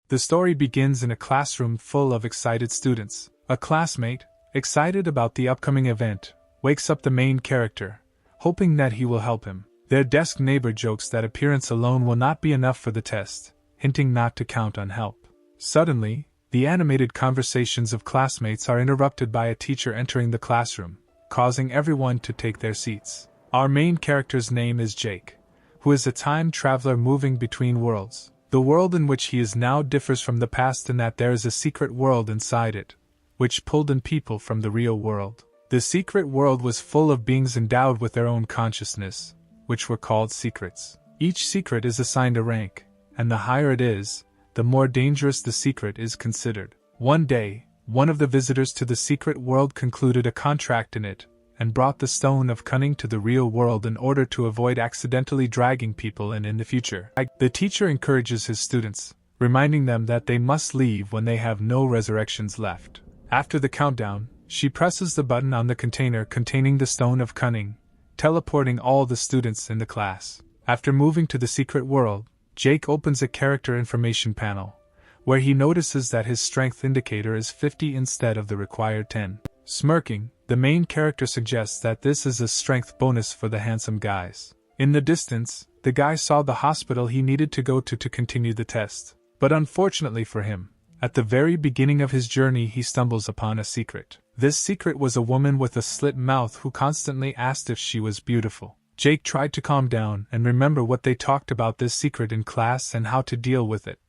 The story begins in a classroom full of excited students. A classmate, excited about the upcoming event, wakes up the main character, hoping that he will help him. Their desk neighbor jokes that appearance alone will not be enough for the test, hinting not to count on help. Suddenly, the animated conversations of classmates are interrupted by a teacher entering the classroom, causing everyone to take their seats. Our main character's name is Jake, who is a time traveler moving between worlds. The world in which he is now differs from the past in that there is a secret world inside it, which pulled in people from the real world. The secret world was full of beings endowed with their own consciousness, which were called secrets. Each secret is assigned a rank, and the higher it is, the more dangerous the secret is considered. One day, one of the visitors to the secret world concluded a contract in it, and brought the Stone of Cunning to the real world in order to avoid accidentally dragging people in the future. The teacher encourages his students, reminding them that they must leave when they have no resurrections left. After the countdown, she presses the button on the container containing the Stone of Cunning, teleporting all the students in the class. After moving to the secret world, Jake opens a character information panel, where he notices that his strength indicator is 50 instead of the required 10. Smirking, the main character suggests that this is a strength bonus for the handsome guys. In the distance, the guy saw the hospital he needed to go to continue the test. But unfortunately for him, at the very beginning of his journey he stumbles upon a secret. This secret was a woman with a slit mouth who constantly asked if she was beautiful. Jake tried to calm down and remember what they talked about this secret in class and how to deal with it,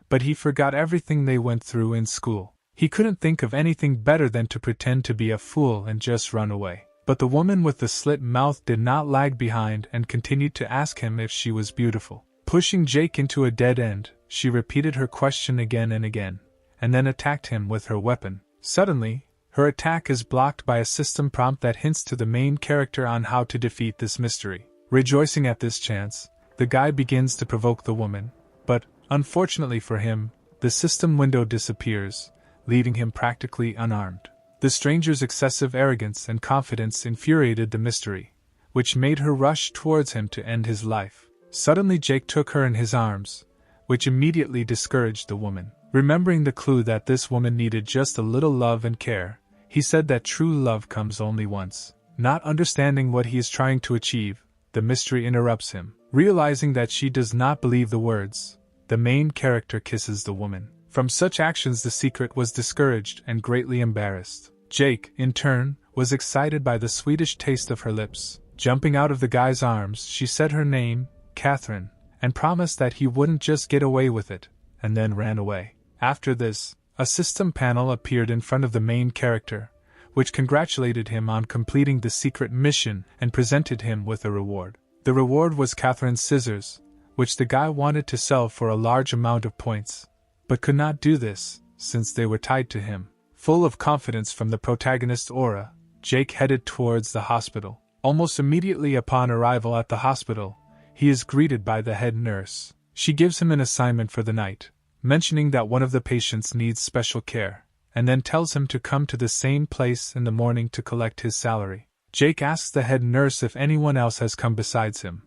but he forgot everything they went through in school. He couldn't think of anything better than to pretend to be a fool and just run away. But the woman with the slit mouth did not lag behind and continued to ask him if she was beautiful. Pushing Jake into a dead end, she repeated her question again and again, and then attacked him with her weapon. Suddenly, her attack is blocked by a system prompt that hints to the main character on how to defeat this mystery. Rejoicing at this chance, the guy begins to provoke the woman, but, unfortunately for him, the system window disappears, leaving him practically unarmed. The stranger's excessive arrogance and confidence infuriated the mystery, which made her rush towards him to end his life. Suddenly Jake took her in his arms, which immediately discouraged the woman. Remembering the clue that this woman needed just a little love and care, he said that true love comes only once. Not understanding what he is trying to achieve, the mystery interrupts him. Realizing that she does not believe the words, the main character kisses the woman. From such actions the secret was discouraged and greatly embarrassed. Jake, in turn, was excited by the sweetish taste of her lips. Jumping out of the guy's arms, she said her name, Catherine, and promised that he wouldn't just get away with it, and then ran away. After this, a system panel appeared in front of the main character, which congratulated him on completing the secret mission and presented him with a reward. The reward was Catherine's scissors, which the guy wanted to sell for a large amount of points, but could not do this, since they were tied to him. Full of confidence from the protagonist's aura, Jake headed towards the hospital. Almost immediately upon arrival at the hospital, he is greeted by the head nurse. She gives him an assignment for the night, mentioning that one of the patients needs special care, and then tells him to come to the same place in the morning to collect his salary. Jake asks the head nurse if anyone else has come besides him,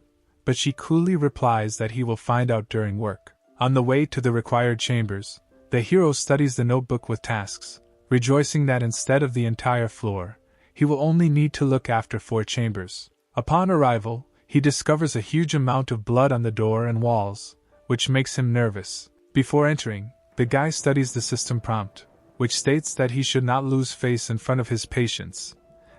but she coolly replies that he will find out during work. On the way to the required chambers, the hero studies the notebook with tasks, rejoicing that instead of the entire floor, he will only need to look after 4 chambers. Upon arrival, he discovers a huge amount of blood on the door and walls, which makes him nervous. Before entering, the guy studies the system prompt, which states that he should not lose face in front of his patients,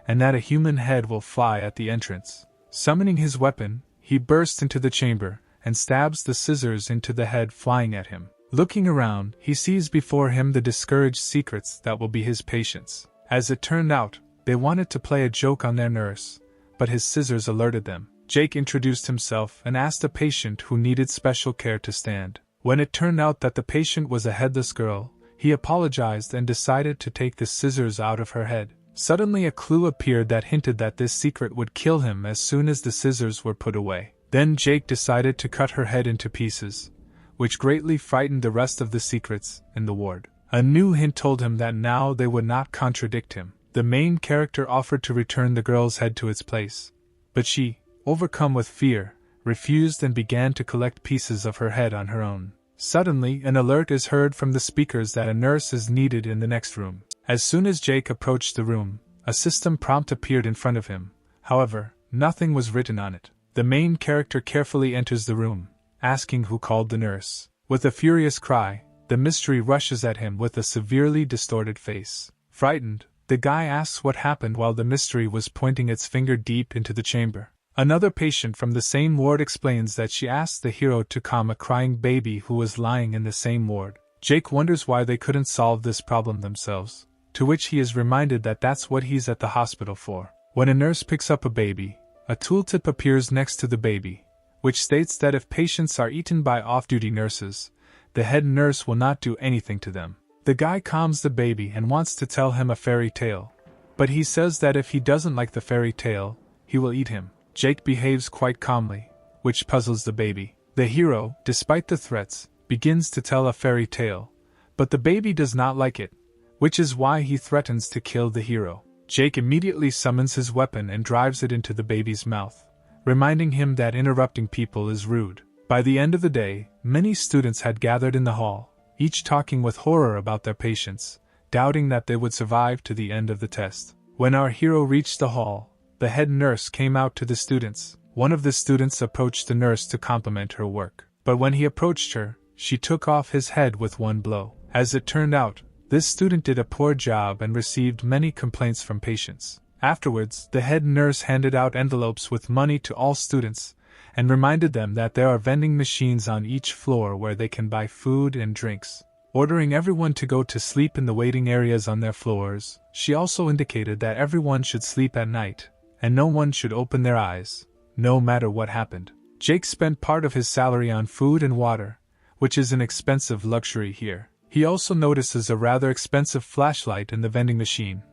and that a human head will fly at the entrance. Summoning his weapon, he bursts into the chamber and stabs the scissors into the head flying at him. Looking around, he sees before him the discouraged secrets that will be his patients. As it turned out, they wanted to play a joke on their nurse, but his scissors alerted them. Jake introduced himself and asked a patient who needed special care to stand. When it turned out that the patient was a headless girl, he apologized and decided to take the scissors out of her head. Suddenly a clue appeared that hinted that this secret would kill him as soon as the scissors were put away. Then Jake decided to cut her head into pieces, which greatly frightened the rest of the secrets in the ward. A new hint told him that now they would not contradict him. The main character offered to return the girl's head to its place, but she, overcome with fear, refused and began to collect pieces of her head on her own. Suddenly, an alert is heard from the speakers that a nurse is needed in the next room. As soon as Jake approached the room, a system prompt appeared in front of him. However, nothing was written on it. The main character carefully enters the room, asking who called the nurse. With a furious cry, the mystery rushes at him with a severely distorted face. Frightened, the guy asks what happened while the mystery was pointing its finger deep into the chamber. Another patient from the same ward explains that she asked the hero to calm a crying baby who was lying in the same ward. Jake wonders why they couldn't solve this problem themselves, to which he is reminded that that's what he's at the hospital for. When a nurse picks up a baby, a tooltip appears next to the baby, which states that if patients are eaten by off-duty nurses, the head nurse will not do anything to them. The guy calms the baby and wants to tell him a fairy tale, but he says that if he doesn't like the fairy tale, he will eat him. Jake behaves quite calmly, which puzzles the baby. The hero, despite the threats, begins to tell a fairy tale, but the baby does not like it, which is why he threatens to kill the hero. Jake immediately summons his weapon and drives it into the baby's mouth, reminding him that interrupting people is rude. By the end of the day, many students had gathered in the hall, each talking with horror about their patients, doubting that they would survive to the end of the test. When our hero reached the hall, the head nurse came out to the students. One of the students approached the nurse to compliment her work, but when he approached her, she took off his head with one blow. As it turned out, this student did a poor job and received many complaints from patients. Afterwards, the head nurse handed out envelopes with money to all students, and reminded them that there are vending machines on each floor where they can buy food and drinks. Ordering everyone to go to sleep in the waiting areas on their floors, she also indicated that everyone should sleep at night, and no one should open their eyes, no matter what happened. Jake spent part of his salary on food and water, which is an expensive luxury here. He also notices a rather expensive flashlight in the vending machine,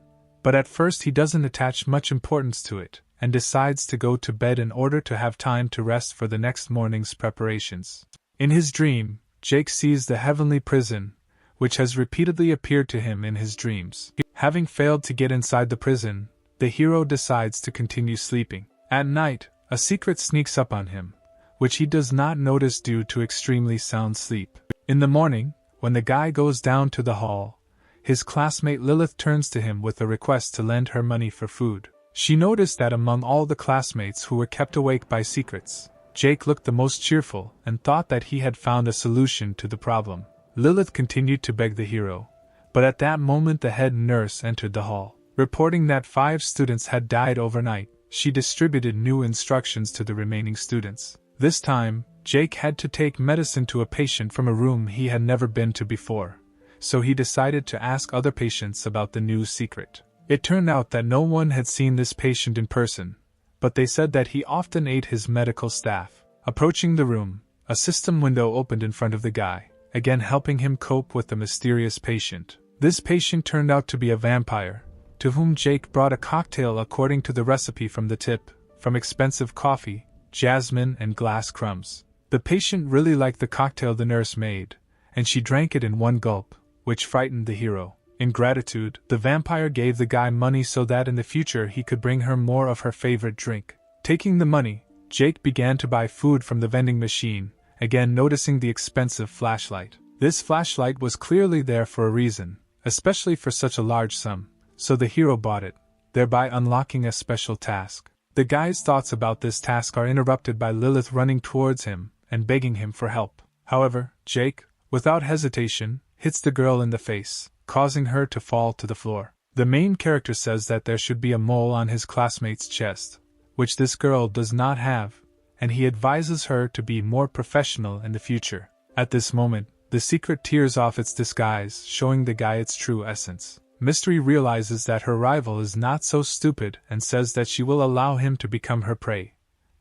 but at first he doesn't attach much importance to it, and decides to go to bed in order to have time to rest for the next morning's preparations. In his dream, Jake sees the heavenly prison, which has repeatedly appeared to him in his dreams. Having failed to get inside the prison, the hero decides to continue sleeping. At night, a secret sneaks up on him, which he does not notice due to extremely sound sleep. In the morning, when the guy goes down to the hall, his classmate Lilith turns to him with a request to lend her money for food. She noticed that among all the classmates who were kept awake by secrets, Jake looked the most cheerful and thought that he had found a solution to the problem. Lilith continued to beg the hero, but at that moment the head nurse entered the hall. Reporting that 5 students had died overnight, she distributed new instructions to the remaining students. This time, Jake had to take medicine to a patient from a room he had never been to before, so he decided to ask other patients about the new secret. It turned out that no one had seen this patient in person, but they said that he often ate his medical staff. Approaching the room, a system window opened in front of the guy, again helping him cope with the mysterious patient. This patient turned out to be a vampire, to whom Jake brought a cocktail according to the recipe from the tip, from expensive coffee, jasmine and glass crumbs. The patient really liked the cocktail the nurse made, and she drank it in one gulp, which frightened the hero. In gratitude, the vampire gave the guy money so that in the future he could bring her more of her favorite drink. Taking the money, Jake began to buy food from the vending machine, again noticing the expensive flashlight. This flashlight was clearly there for a reason, especially for such a large sum, so the hero bought it, thereby unlocking a special task. The guy's thoughts about this task are interrupted by Lilith running towards him and begging him for help. However, Jake, without hesitation, hits the girl in the face, causing her to fall to the floor. The main character says that there should be a mole on his classmate's chest, which this girl does not have, and he advises her to be more professional in the future. At this moment, the secret tears off its disguise, showing the guy its true essence. Mystery realizes that her rival is not so stupid and says that she will allow him to become her prey.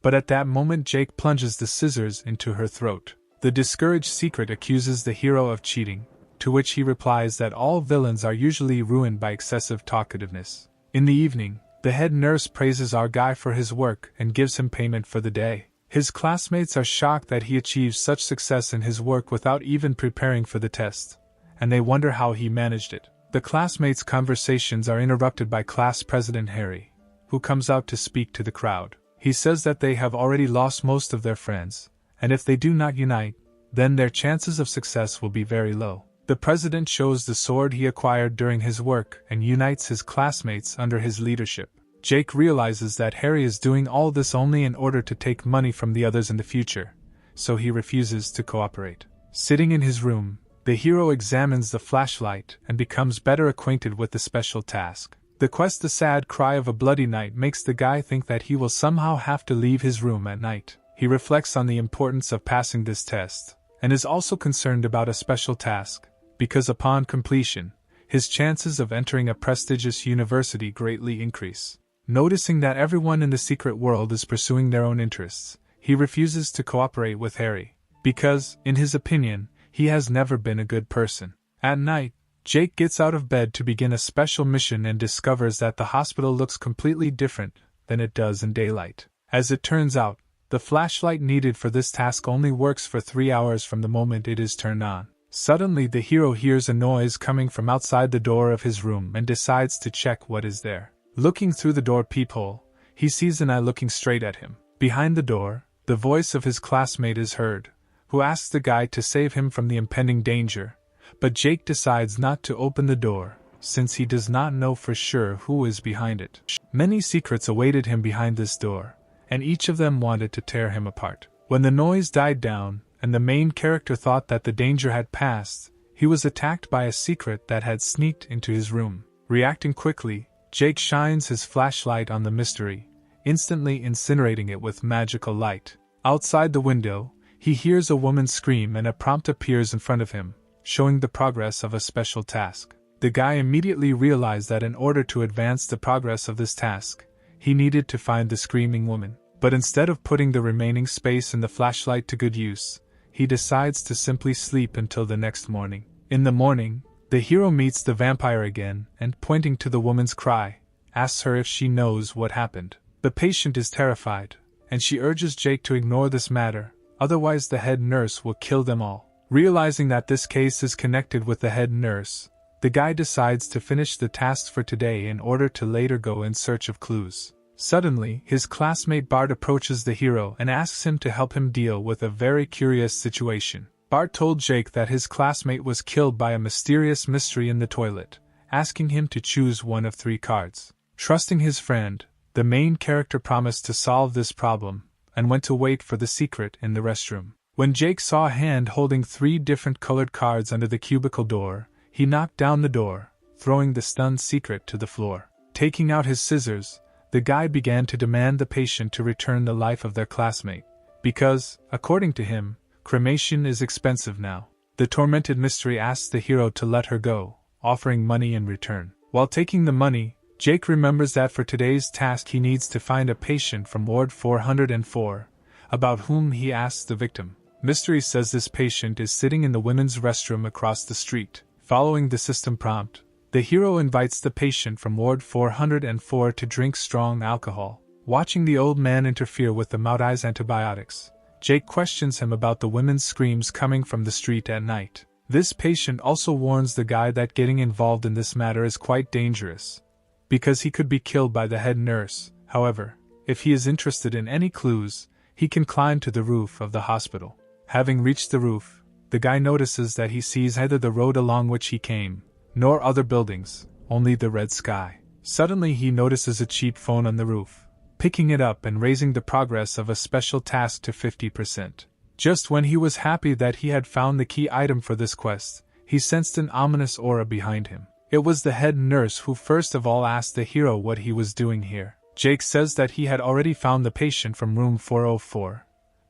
But at that moment Jake plunges the scissors into her throat. The discouraged secret accuses the hero of cheating, to which he replies that all villains are usually ruined by excessive talkativeness. In the evening, the head nurse praises our guy for his work and gives him payment for the day. His classmates are shocked that he achieved such success in his work without even preparing for the test, and they wonder how he managed it. The classmates' conversations are interrupted by class president Harry, who comes out to speak to the crowd. He says that they have already lost most of their friends, and if they do not unite, then their chances of success will be very low. The president shows the sword he acquired during his work and unites his classmates under his leadership. Jake realizes that Harry is doing all this only in order to take money from the others in the future, so he refuses to cooperate. Sitting in his room, the hero examines the flashlight and becomes better acquainted with the special task. The quest, the sad cry of a bloody night, makes the guy think that he will somehow have to leave his room at night. He reflects on the importance of passing this test, and is also concerned about a special task, because upon completion, his chances of entering a prestigious university greatly increase. Noticing that everyone in the secret world is pursuing their own interests, he refuses to cooperate with Harry, because, in his opinion, he has never been a good person. At night, Jake gets out of bed to begin a special mission and discovers that the hospital looks completely different than it does in daylight. As it turns out, the flashlight needed for this task only works for 3 hours from the moment it is turned on. Suddenly the hero hears a noise coming from outside the door of his room and decides to check what is there. Looking through the door peephole, he sees an eye looking straight at him. Behind the door, the voice of his classmate is heard, who asks the guy to save him from the impending danger, but Jake decides not to open the door, since he does not know for sure who is behind it. Many secrets awaited him behind this door, and each of them wanted to tear him apart. When the noise died down, and the main character thought that the danger had passed, he was attacked by a secret that had sneaked into his room. Reacting quickly, Jake shines his flashlight on the mystery, instantly incinerating it with magical light. Outside the window, he hears a woman scream and a prompt appears in front of him, showing the progress of a special task. The guy immediately realized that in order to advance the progress of this task, he needed to find the screaming woman. But instead of putting the remaining space in the flashlight to good use, he decides to simply sleep until the next morning. In the morning, the hero meets the vampire again and, pointing to the woman's cry, asks her if she knows what happened. The patient is terrified, and she urges Jake to ignore this matter, otherwise the head nurse will kill them all. Realizing that this case is connected with the head nurse, the guy decides to finish the task for today in order to later go in search of clues. Suddenly, his classmate Bart approaches the hero and asks him to help him deal with a very curious situation. Bart told Jake that his classmate was killed by a mysterious mystery in the toilet, asking him to choose one of 3 cards. Trusting his friend, the main character promised to solve this problem, and went to wait for the secret in the restroom. When Jake saw a hand holding 3 different colored cards under the cubicle door, he knocked down the door, throwing the stunned secret to the floor. Taking out his scissors, the guy began to demand the patient to return the life of their classmate, because, according to him, cremation is expensive now. The tormented mystery asks the hero to let her go, offering money in return. While taking the money, Jake remembers that for today's task he needs to find a patient from Ward 404, about whom he asks the victim. Mystery says this patient is sitting in the women's restroom across the street. Following the system prompt, the hero invites the patient from Ward 404 to drink strong alcohol. Watching the old man interfere with the Maudai's antibiotics, Jake questions him about the women's screams coming from the street at night. This patient also warns the guy that getting involved in this matter is quite dangerous, because he could be killed by the head nurse. However, if he is interested in any clues, he can climb to the roof of the hospital. Having reached the roof, the guy notices that he sees neither the road along which he came, nor other buildings, only the red sky. Suddenly he notices a cheap phone on the roof. Picking it up and raising the progress of a special task to 50%. Just when he was happy that he had found the key item for this quest, he sensed an ominous aura behind him. It was the head nurse who first of all asked the hero what he was doing here. Jake says that he had already found the patient from room 404.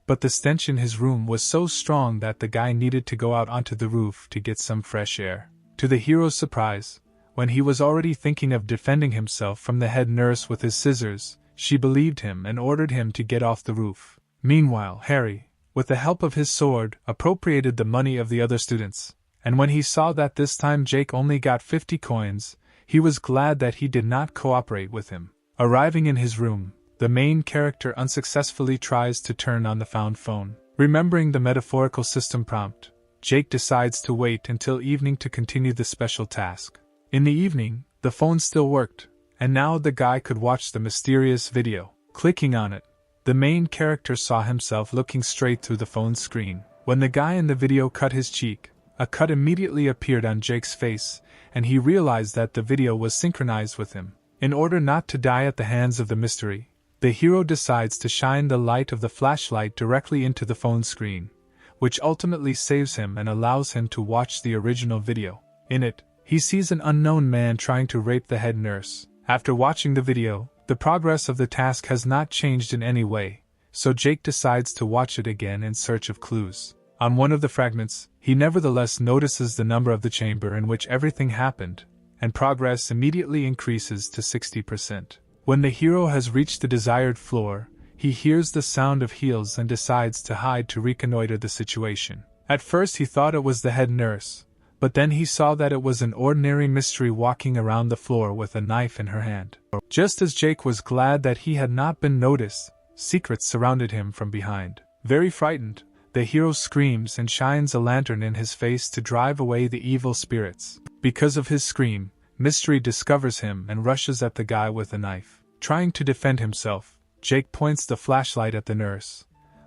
But the stench in his room was so strong that the guy needed to go out onto the roof to get some fresh air. To the hero's surprise, when he was already thinking of defending himself from the head nurse with his scissors, she believed him and ordered him to get off the roof. Meanwhile, Harry, with the help of his sword, appropriated the money of the other students, and when he saw that this time Jake only got 50 coins, he was glad that he did not cooperate with him. Arriving in his room, the main character unsuccessfully tries to turn on the found phone. Remembering the metaphorical system prompt, Jake decides to wait until evening to continue the special task. In the evening, the phone still worked, and now the guy could watch the mysterious video. Clicking on it, the main character saw himself looking straight through the phone screen. When the guy in the video cut his cheek, a cut immediately appeared on Jake's face, and he realized that the video was synchronized with him. In order not to die at the hands of the mystery, the hero decides to shine the light of the flashlight directly into the phone screen, which ultimately saves him and allows him to watch the original video. In it, he sees an unknown man trying to rape the head nurse. After watching the video, the progress of the task has not changed in any way, so Jake decides to watch it again in search of clues. On one of the fragments, he nevertheless notices the number of the chamber in which everything happened, and progress immediately increases to 60%. When the hero has reached the desired floor, he hears the sound of heels and decides to hide to reconnoiter the situation. At first he thought it was the head nurse, but then he saw that it was an ordinary mystery walking around the floor with a knife in her hand. Just as Jake was glad that he had not been noticed, secrets surrounded him from behind. Very frightened, the hero screams and shines a lantern in his face to drive away the evil spirits. Because of his scream, Mystery discovers him and rushes at the guy with a knife. Trying to defend himself, Jake points the flashlight at the nurse,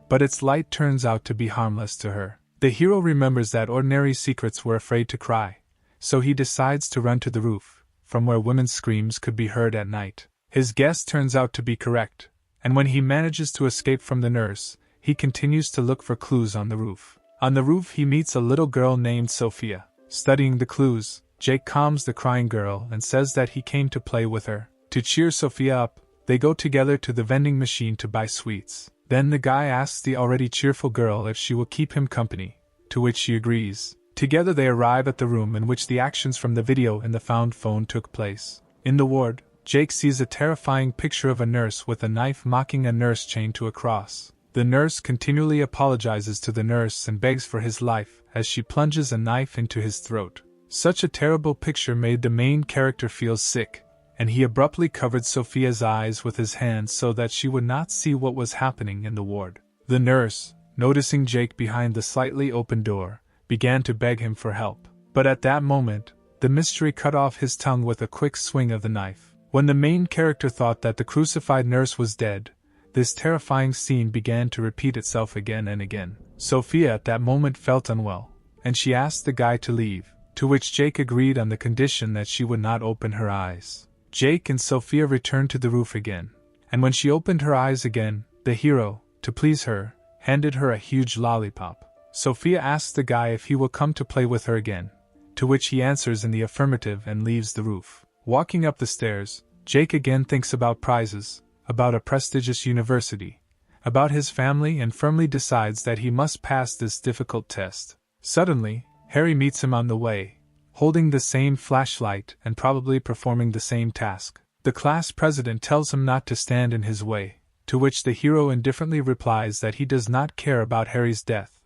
but its light turns out to be harmless to her. The hero remembers that ordinary secrets were afraid to cry, so he decides to run to the roof, from where women's screams could be heard at night. His guess turns out to be correct, and when he manages to escape from the nurse, he continues to look for clues on the roof. On the roof he meets a little girl named Sophia. Studying the clues, Jake calms the crying girl and says that he came to play with her. To cheer Sophia up, they go together to the vending machine to buy sweets. Then the guy asks the already cheerful girl if she will keep him company, to which she agrees. Together they arrive at the room in which the actions from the video and the found phone took place. In the ward, Jake sees a terrifying picture of a nurse with a knife mocking a nurse chained to a cross. The nurse continually apologizes to the nurse and begs for his life as she plunges a knife into his throat. Such a terrible picture made the main character feel sick, and he abruptly covered Sophia's eyes with his hands so that she would not see what was happening in the ward. The nurse, noticing Jake behind the slightly open door, began to beg him for help. But at that moment, the mystery cut off his tongue with a quick swing of the knife. When the main character thought that the crucified nurse was dead, this terrifying scene began to repeat itself again and again. Sophia at that moment felt unwell, and she asked the guy to leave, to which Jake agreed on the condition that she would not open her eyes. Jake and Sophia returned to the roof again, and when she opened her eyes again, the hero, to please her, handed her a huge lollipop. Sophia asks the guy if he will come to play with her again, to which he answers in the affirmative and leaves the roof. Walking up the stairs, Jake again thinks about prizes, about a prestigious university, about his family, and firmly decides that he must pass this difficult test. Suddenly, Harry meets him on the way, holding the same flashlight and probably performing the same task. The class president tells him not to stand in his way, to which the hero indifferently replies that he does not care about Harry's death,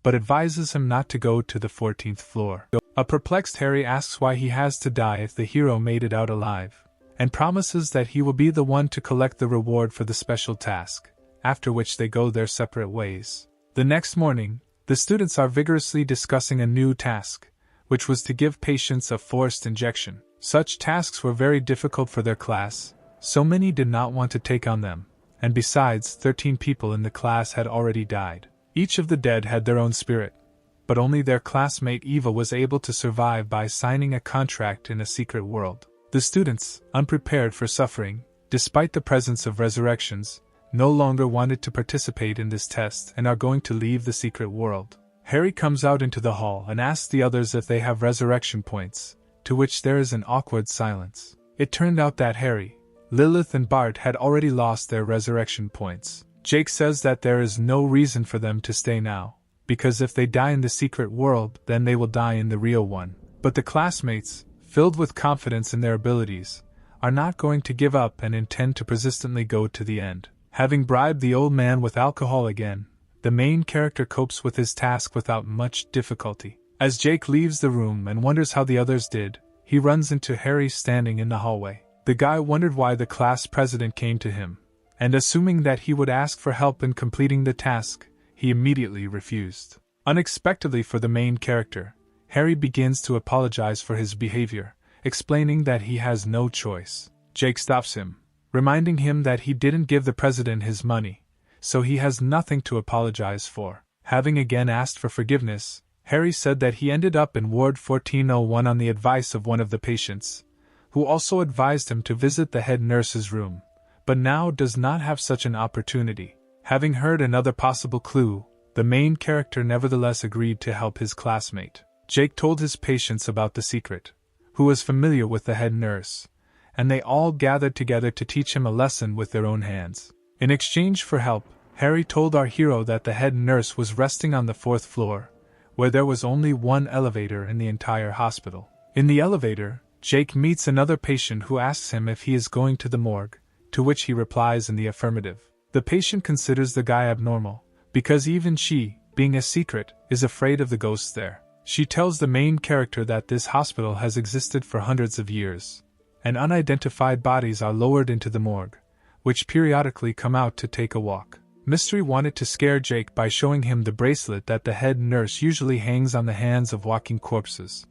but advises him not to go to the 14th floor. A perplexed Harry asks why he has to die if the hero made it out alive, and promises that he will be the one to collect the reward for the special task, after which they go their separate ways. The next morning, the students are vigorously discussing a new task, which was to give patients a forced injection. Such tasks were very difficult for their class, so many did not want to take on them, and besides, 13 people in the class had already died. Each of the dead had their own spirit, but only their classmate Eva was able to survive by signing a contract in a secret world. The students, unprepared for suffering, despite the presence of resurrections, no longer wanted to participate in this test and are going to leave the secret world. Harry comes out into the hall and asks the others if they have resurrection points, to which there is an awkward silence. It turned out that Harry, Lilith and Bart had already lost their resurrection points. Jake says that there is no reason for them to stay now, because if they die in the secret world, then they will die in the real one. But the classmates, filled with confidence in their abilities, are not going to give up and intend to persistently go to the end. Having bribed the old man with alcohol again, the main character copes with his task without much difficulty. As Jake leaves the room and wonders how the others did, he runs into Harry standing in the hallway. The guy wondered why the class president came to him, and assuming that he would ask for help in completing the task, he immediately refused. Unexpectedly for the main character, Harry begins to apologize for his behavior, explaining that he has no choice. Jake stops him, reminding him that he didn't give the president his money, so he has nothing to apologize for. Having again asked for forgiveness, Harry said that he ended up in Ward 1401 on the advice of one of the patients, who also advised him to visit the head nurse's room, but now does not have such an opportunity. Having heard another possible clue, the main character nevertheless agreed to help his classmate. Jake told his patients about the secret, who was familiar with the head nurse, and they all gathered together to teach him a lesson with their own hands. In exchange for help, Harry told our hero that the head nurse was resting on the 4th floor, where there was only one elevator in the entire hospital. In the elevator, Jake meets another patient who asks him if he is going to the morgue, to which he replies in the affirmative. The patient considers the guy abnormal, because even she, being a secret, is afraid of the ghosts there. She tells the main character that this hospital has existed for hundreds of years, and unidentified bodies are lowered into the morgue, which periodically come out to take a walk. Mystery wanted to scare Jake by showing him the bracelet that the head nurse usually hangs on the hands of walking corpses,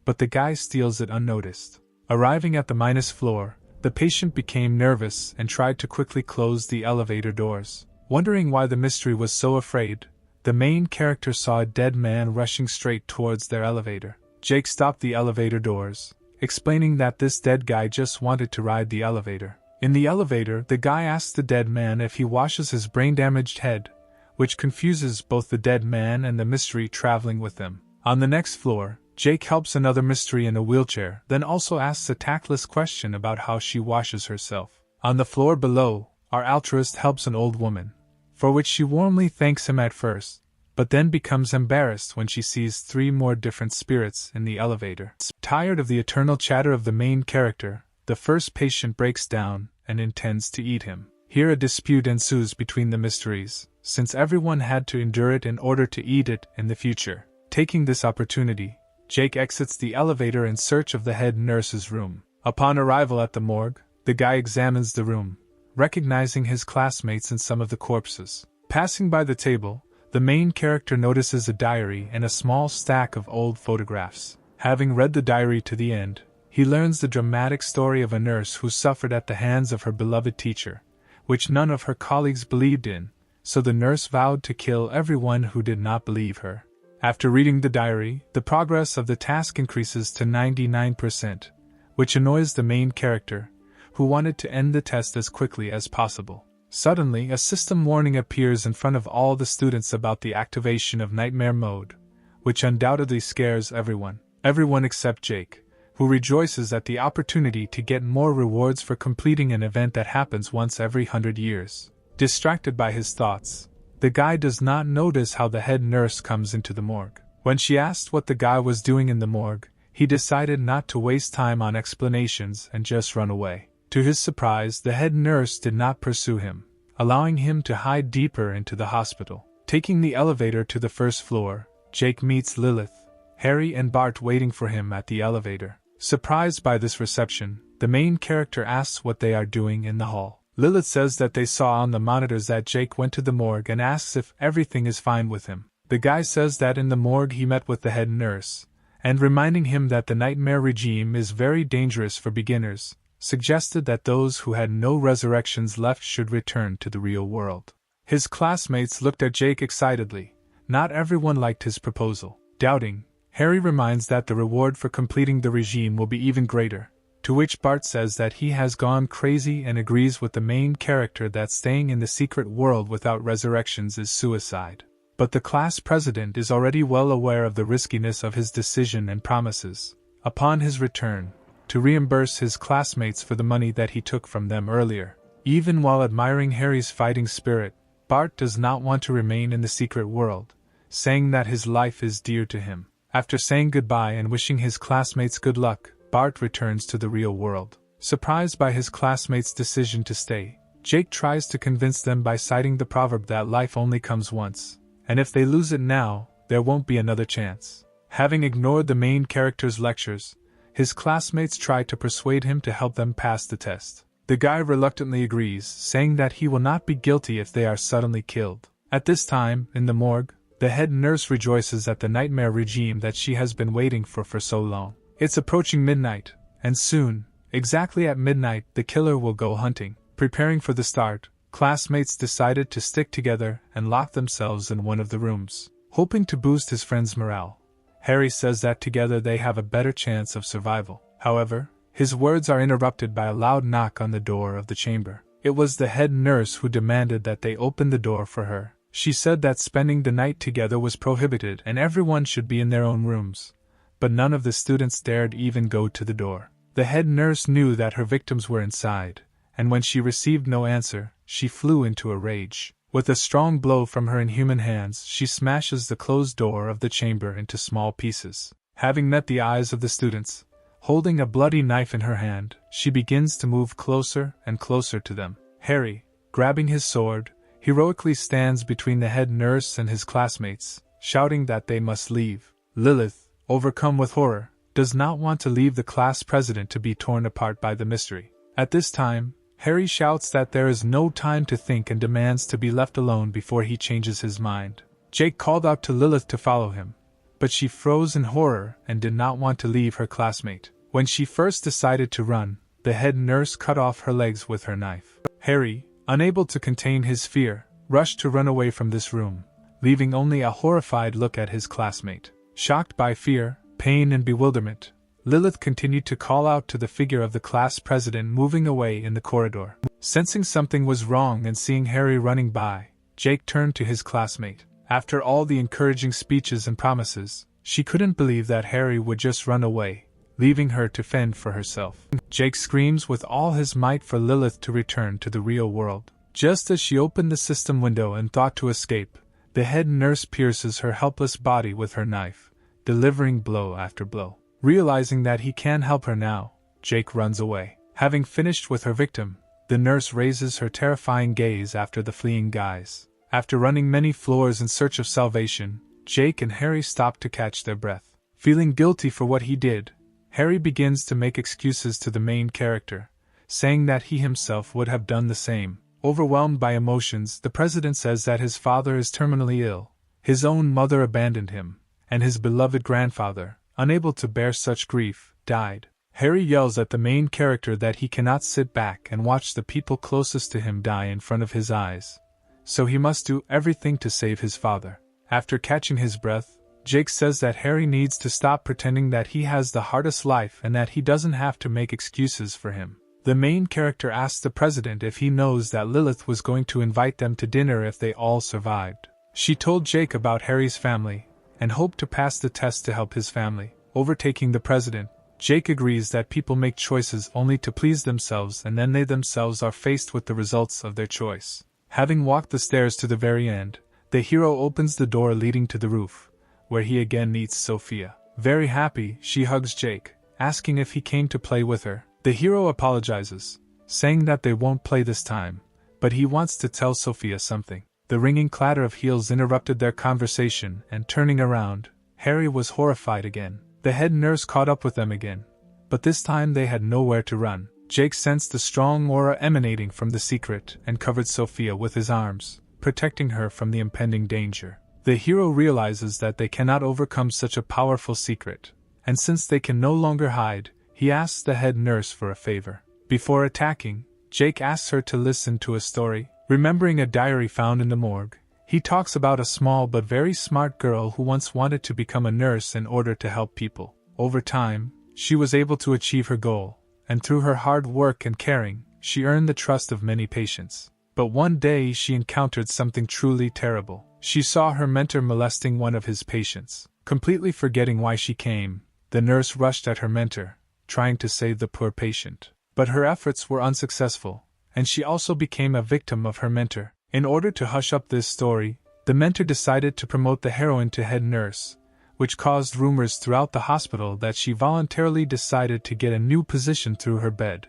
but the guy steals it unnoticed. Arriving at the minus floor, the patient became nervous and tried to quickly close the elevator doors. Wondering why the mystery was so afraid, the main character saw a dead man rushing straight towards their elevator. Jake stopped the elevator doors, explaining that this dead guy just wanted to ride the elevator. In the elevator, the guy asks the dead man if he washes his brain-damaged head, which confuses both the dead man and the mystery traveling with them. On the next floor, Jake helps another mystery in a wheelchair, then also asks a tactless question about how she washes herself. On the floor below, our altruist helps an old woman, for which she warmly thanks him at first, but then becomes embarrassed when she sees 3 more different spirits in the elevator. Tired of the eternal chatter of the main character, the first patient breaks down and intends to eat him. Here a dispute ensues between the mysteries, since everyone had to endure it in order to eat it in the future. Taking this opportunity, Jake exits the elevator in search of the head nurse's room. Upon arrival at the morgue, the guy examines the room, recognizing his classmates in some of the corpses. Passing by the table, the main character notices a diary and a small stack of old photographs. Having read the diary to the end, he learns the dramatic story of a nurse who suffered at the hands of her beloved teacher, which none of her colleagues believed in, so the nurse vowed to kill everyone who did not believe her. After reading the diary, the progress of the task increases to 99%, which annoys the main character, who wanted to end the test as quickly as possible. Suddenly, a system warning appears in front of all the students about the activation of nightmare mode, which undoubtedly scares everyone except Jake, who rejoices at the opportunity to get more rewards for completing an event that happens once every 100 years. Distracted by his thoughts, the guy does not notice how the head nurse comes into the morgue. When she asked what the guy was doing in the morgue, he decided not to waste time on explanations and just run away. To his surprise, the head nurse did not pursue him, allowing him to hide deeper into the hospital. Taking the elevator to the 1st floor, Jake meets Lilith, Harry and Bart waiting for him at the elevator. Surprised by this reception, the main character asks what they are doing in the hall. Lilith says that they saw on the monitors that Jake went to the morgue and asks if everything is fine with him. The guy says that in the morgue he met with the head nurse, and reminding him that the nightmare regime is very dangerous for beginners, suggested that those who had no resurrections left should return to the real world. His classmates looked at Jake excitedly. Not everyone liked his proposal. Doubting, Harry reminds that the reward for completing the regime will be even greater, to which Bart says that he has gone crazy and agrees with the main character that staying in the secret world without resurrections is suicide. But the class president is already well aware of the riskiness of his decision and promises, upon his return, to reimburse his classmates for the money that he took from them earlier. Even while admiring Harry's fighting spirit, Bart does not want to remain in the secret world, saying that his life is dear to him. After saying goodbye and wishing his classmates good luck, Bart returns to the real world. Surprised by his classmates' decision to stay, Jake tries to convince them by citing the proverb that life only comes once, and if they lose it now, there won't be another chance. Having ignored the main character's lectures, his classmates try to persuade him to help them pass the test. The guy reluctantly agrees, saying that he will not be guilty if they are suddenly killed. At this time, in the morgue, the head nurse rejoices at the nightmare regime that she has been waiting for so long. It's approaching midnight, and soon, exactly at midnight, the killer will go hunting. Preparing for the start, classmates decided to stick together and lock themselves in one of the rooms, hoping to boost his friend's morale. Harry says that together they have a better chance of survival. However, his words are interrupted by a loud knock on the door of the chamber. It was the head nurse who demanded that they open the door for her. She said that spending the night together was prohibited and everyone should be in their own rooms. But none of the students dared even go to the door. The head nurse knew that her victims were inside, and when she received no answer, she flew into a rage. With a strong blow from her inhuman hands, she smashes the closed door of the chamber into small pieces. Having met the eyes of the students, holding a bloody knife in her hand, she begins to move closer and closer to them. Harry, grabbing his sword, heroically stands between the head nurse and his classmates, shouting that they must leave. Lilith, overcome with horror, does not want to leave the class president to be torn apart by the mystery. At this time, Harry shouts that there is no time to think and demands to be left alone before he changes his mind. Jake called out to Lilith to follow him, but she froze in horror and did not want to leave her classmate. When she first decided to run, the head nurse cut off her legs with her knife. Harry, unable to contain his fear, rushed to run away from this room, leaving only a horrified look at his classmate. Shocked by fear, pain and bewilderment, Lilith continued to call out to the figure of the class president moving away in the corridor. Sensing something was wrong and seeing Harry running by, Jake turned to his classmate. After all the encouraging speeches and promises, she couldn't believe that Harry would just run away, leaving her to fend for herself. Jake screams with all his might for Lilith to return to the real world. Just as she opened the system window and thought to escape, the head nurse pierces her helpless body with her knife, delivering blow after blow. Realizing that he can't help her now, Jake runs away. Having finished with her victim, the nurse raises her terrifying gaze after the fleeing guys. After running many floors in search of salvation, Jake and Harry stop to catch their breath. Feeling guilty for what he did, Harry begins to make excuses to the main character, saying that he himself would have done the same. Overwhelmed by emotions, the president says that his father is terminally ill, his own mother abandoned him, and his beloved grandfather, unable to bear such grief, died. Harry yells at the main character that he cannot sit back and watch the people closest to him die in front of his eyes, so he must do everything to save his father. After catching his breath, Jake says that Harry needs to stop pretending that he has the hardest life and that he doesn't have to make excuses for him. The main character asks the president if he knows that Lilith was going to invite them to dinner if they all survived. She told Jake about Harry's family, and hoped to pass the test to help his family. Overtaking the president, Jake agrees that people make choices only to please themselves and then they themselves are faced with the results of their choice. Having walked the stairs to the very end, the hero opens the door leading to the roof, where he again meets Sophia. Very happy, she hugs Jake, asking if he came to play with her. The hero apologizes, saying that they won't play this time, but he wants to tell Sophia something. The ringing clatter of heels interrupted their conversation, and turning around, Harry was horrified again. The head nurse caught up with them again, but this time they had nowhere to run. Jake sensed the strong aura emanating from the secret and covered Sophia with his arms, protecting her from the impending danger. The hero realizes that they cannot overcome such a powerful secret, and since they can no longer hide, he asks the head nurse for a favor. Before attacking, Jake asks her to listen to a story. Remembering a diary found in the morgue, he talks about a small but very smart girl who once wanted to become a nurse in order to help people. Over time, she was able to achieve her goal, and through her hard work and caring, she earned the trust of many patients. But one day she encountered something truly terrible. She saw her mentor molesting one of his patients. Completely forgetting why she came, the nurse rushed at her mentor, trying to save the poor patient. But her efforts were unsuccessful, and she also became a victim of her mentor. In order to hush up this story, the mentor decided to promote the heroine to head nurse, which caused rumors throughout the hospital that she voluntarily decided to get a new position through her bed.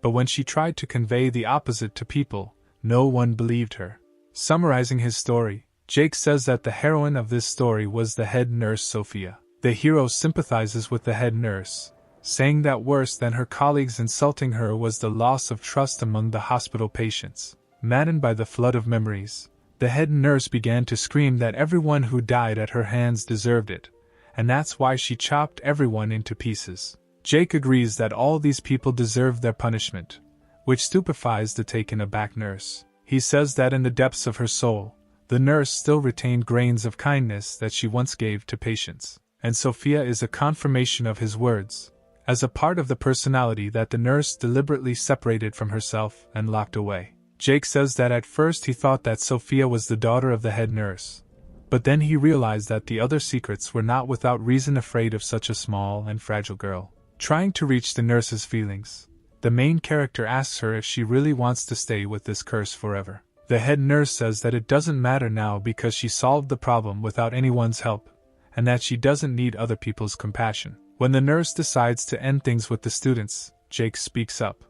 But when she tried to convey the opposite to people, no one believed her. Summarizing his story, Jake says that the heroine of this story was the head nurse Sophia. The hero sympathizes with the head nurse, saying that worse than her colleagues insulting her was the loss of trust among the hospital patients. Maddened by the flood of memories, the head nurse began to scream that everyone who died at her hands deserved it, and that's why she chopped everyone into pieces. Jake agrees that all these people deserve their punishment, which stupefies the taken aback nurse. He says that in the depths of her soul, the nurse still retained grains of kindness that she once gave to patients, and Sophia is a confirmation of his words, as a part of the personality that the nurse deliberately separated from herself and locked away. Jake says that at first he thought that Sophia was the daughter of the head nurse, but then he realized that the other secrets were not without reason afraid of such a small and fragile girl. Trying to reach the nurse's feelings, the main character asks her if she really wants to stay with this curse forever. The head nurse says that it doesn't matter now because she solved the problem without anyone's help, and that she doesn't need other people's compassion. When the nurse decides to end things with the students, Jake speaks up.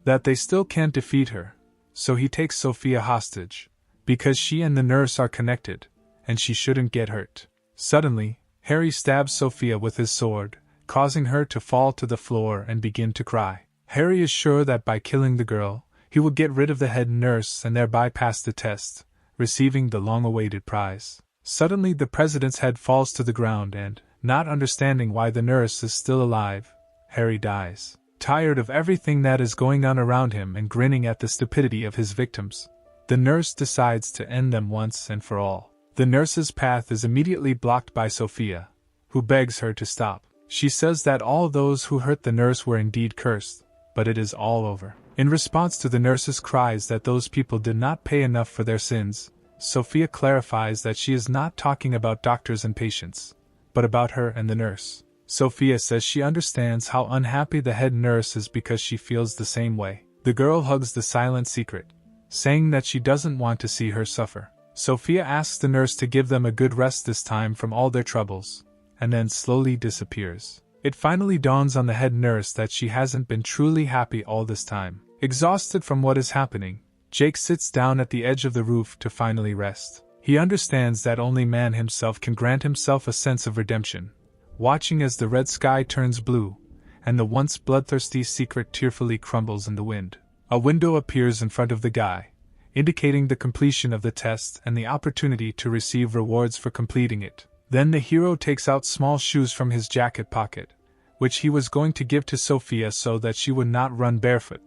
That they still can't defeat her, so he takes Sophia hostage, because she and the nurse are connected, and she shouldn't get hurt. Suddenly, Harry stabs Sophia with his sword, causing her to fall to the floor and begin to cry. Harry is sure that by killing the girl, he will get rid of the head nurse and thereby pass the test, receiving the long-awaited prize. Suddenly the president's head falls to the ground and, not understanding why the nurse is still alive, Harry dies. Tired of everything that is going on around him and grinning at the stupidity of his victims, the nurse decides to end them once and for all. The nurse's path is immediately blocked by Sophia, who begs her to stop. She says that all those who hurt the nurse were indeed cursed, but it is all over. In response to the nurse's cries that those people did not pay enough for their sins, Sophia clarifies that she is not talking about doctors and patients, but about her and the nurse. Sophia says she understands how unhappy the head nurse is because she feels the same way. The girl hugs the silent secret, saying that she doesn't want to see her suffer. Sophia asks the nurse to give them a good rest this time from all their troubles, and then slowly disappears. It finally dawns on the head nurse that she hasn't been truly happy all this time. Exhausted from what is happening, Jake sits down at the edge of the roof to finally rest. He understands that only man himself can grant himself a sense of redemption, watching as the red sky turns blue, and the once bloodthirsty secret tearfully crumbles in the wind. A window appears in front of the guy, indicating the completion of the test and the opportunity to receive rewards for completing it. Then the hero takes out small shoes from his jacket pocket, which he was going to give to Sophia so that she would not run barefoot.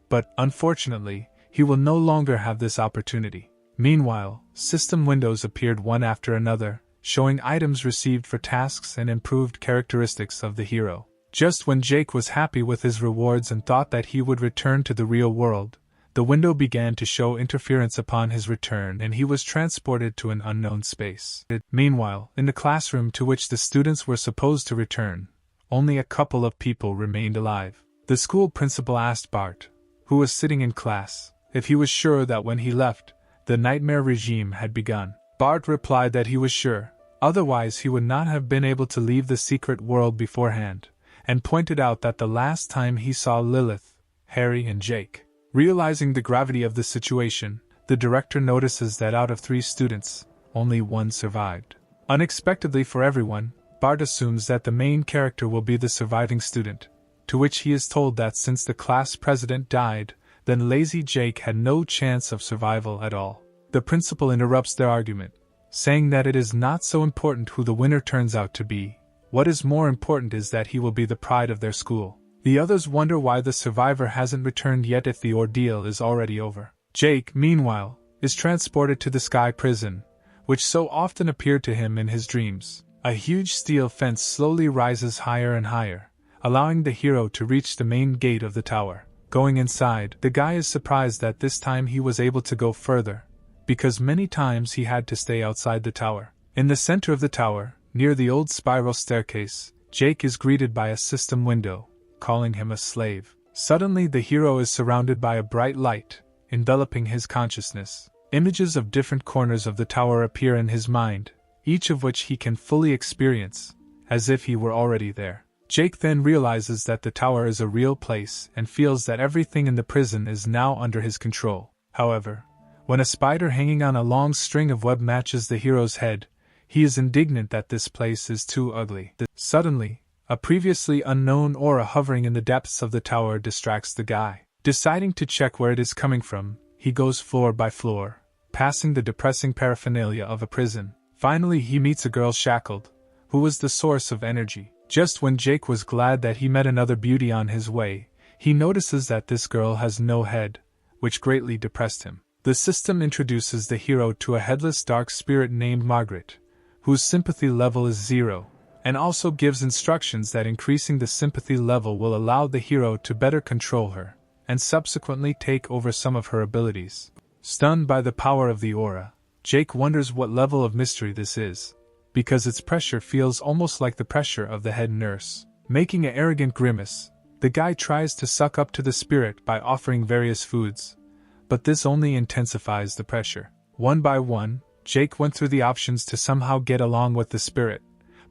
But, unfortunately, he will no longer have this opportunity. Meanwhile, system windows appeared one after another, showing items received for tasks and improved characteristics of the hero. Just when Jake was happy with his rewards and thought that he would return to the real world, the window began to show interference upon his return and he was transported to an unknown space. Meanwhile, in the classroom to which the students were supposed to return, only a couple of people remained alive. The school principal asked Bart, who was sitting in class, if he was sure that when he left, the nightmare regime had begun. Bart replied that he was sure, otherwise he would not have been able to leave the secret world beforehand, and pointed out that the last time he saw Lilith, Harry and Jake. Realizing the gravity of the situation, the director notices that out of 3 students, only 1 survived. Unexpectedly for everyone, Bart assumes that the main character will be the surviving student, to which he is told that since the class president died, then lazy Jake had no chance of survival at all. The principal interrupts their argument, saying that it is not so important who the winner turns out to be. What is more important is that he will be the pride of their school. The others wonder why the survivor hasn't returned yet if the ordeal is already over. Jake, meanwhile, is transported to the Sky Prison, which so often appeared to him in his dreams. A huge steel fence slowly rises higher and higher, allowing the hero to reach the main gate of the tower. Going inside, the guy is surprised that this time he was able to go further, because many times he had to stay outside the tower. In the center of the tower, near the old spiral staircase, Jake is greeted by a system window, calling him a slave. Suddenly the hero is surrounded by a bright light, enveloping his consciousness. Images of different corners of the tower appear in his mind, each of which he can fully experience, as if he were already there. Jake then realizes that the tower is a real place and feels that everything in the prison is now under his control. However, when a spider hanging on a long string of web matches the hero's head, he is indignant that this place is too ugly. Suddenly, a previously unknown aura hovering in the depths of the tower distracts the guy. Deciding to check where it is coming from, he goes floor by floor, passing the depressing paraphernalia of a prison. Finally he meets a girl shackled, who was the source of energy. Just when Jake was glad that he met another beauty on his way, he notices that this girl has no head, which greatly depressed him. The system introduces the hero to a headless dark spirit named Margaret, whose sympathy level is 0, and also gives instructions that increasing the sympathy level will allow the hero to better control her, and subsequently take over some of her abilities. Stunned by the power of the aura, Jake wonders what level of mystery this is, because its pressure feels almost like the pressure of the head nurse. Making an arrogant grimace, the guy tries to suck up to the spirit by offering various foods, but this only intensifies the pressure. One by one, Jake went through the options to somehow get along with the spirit,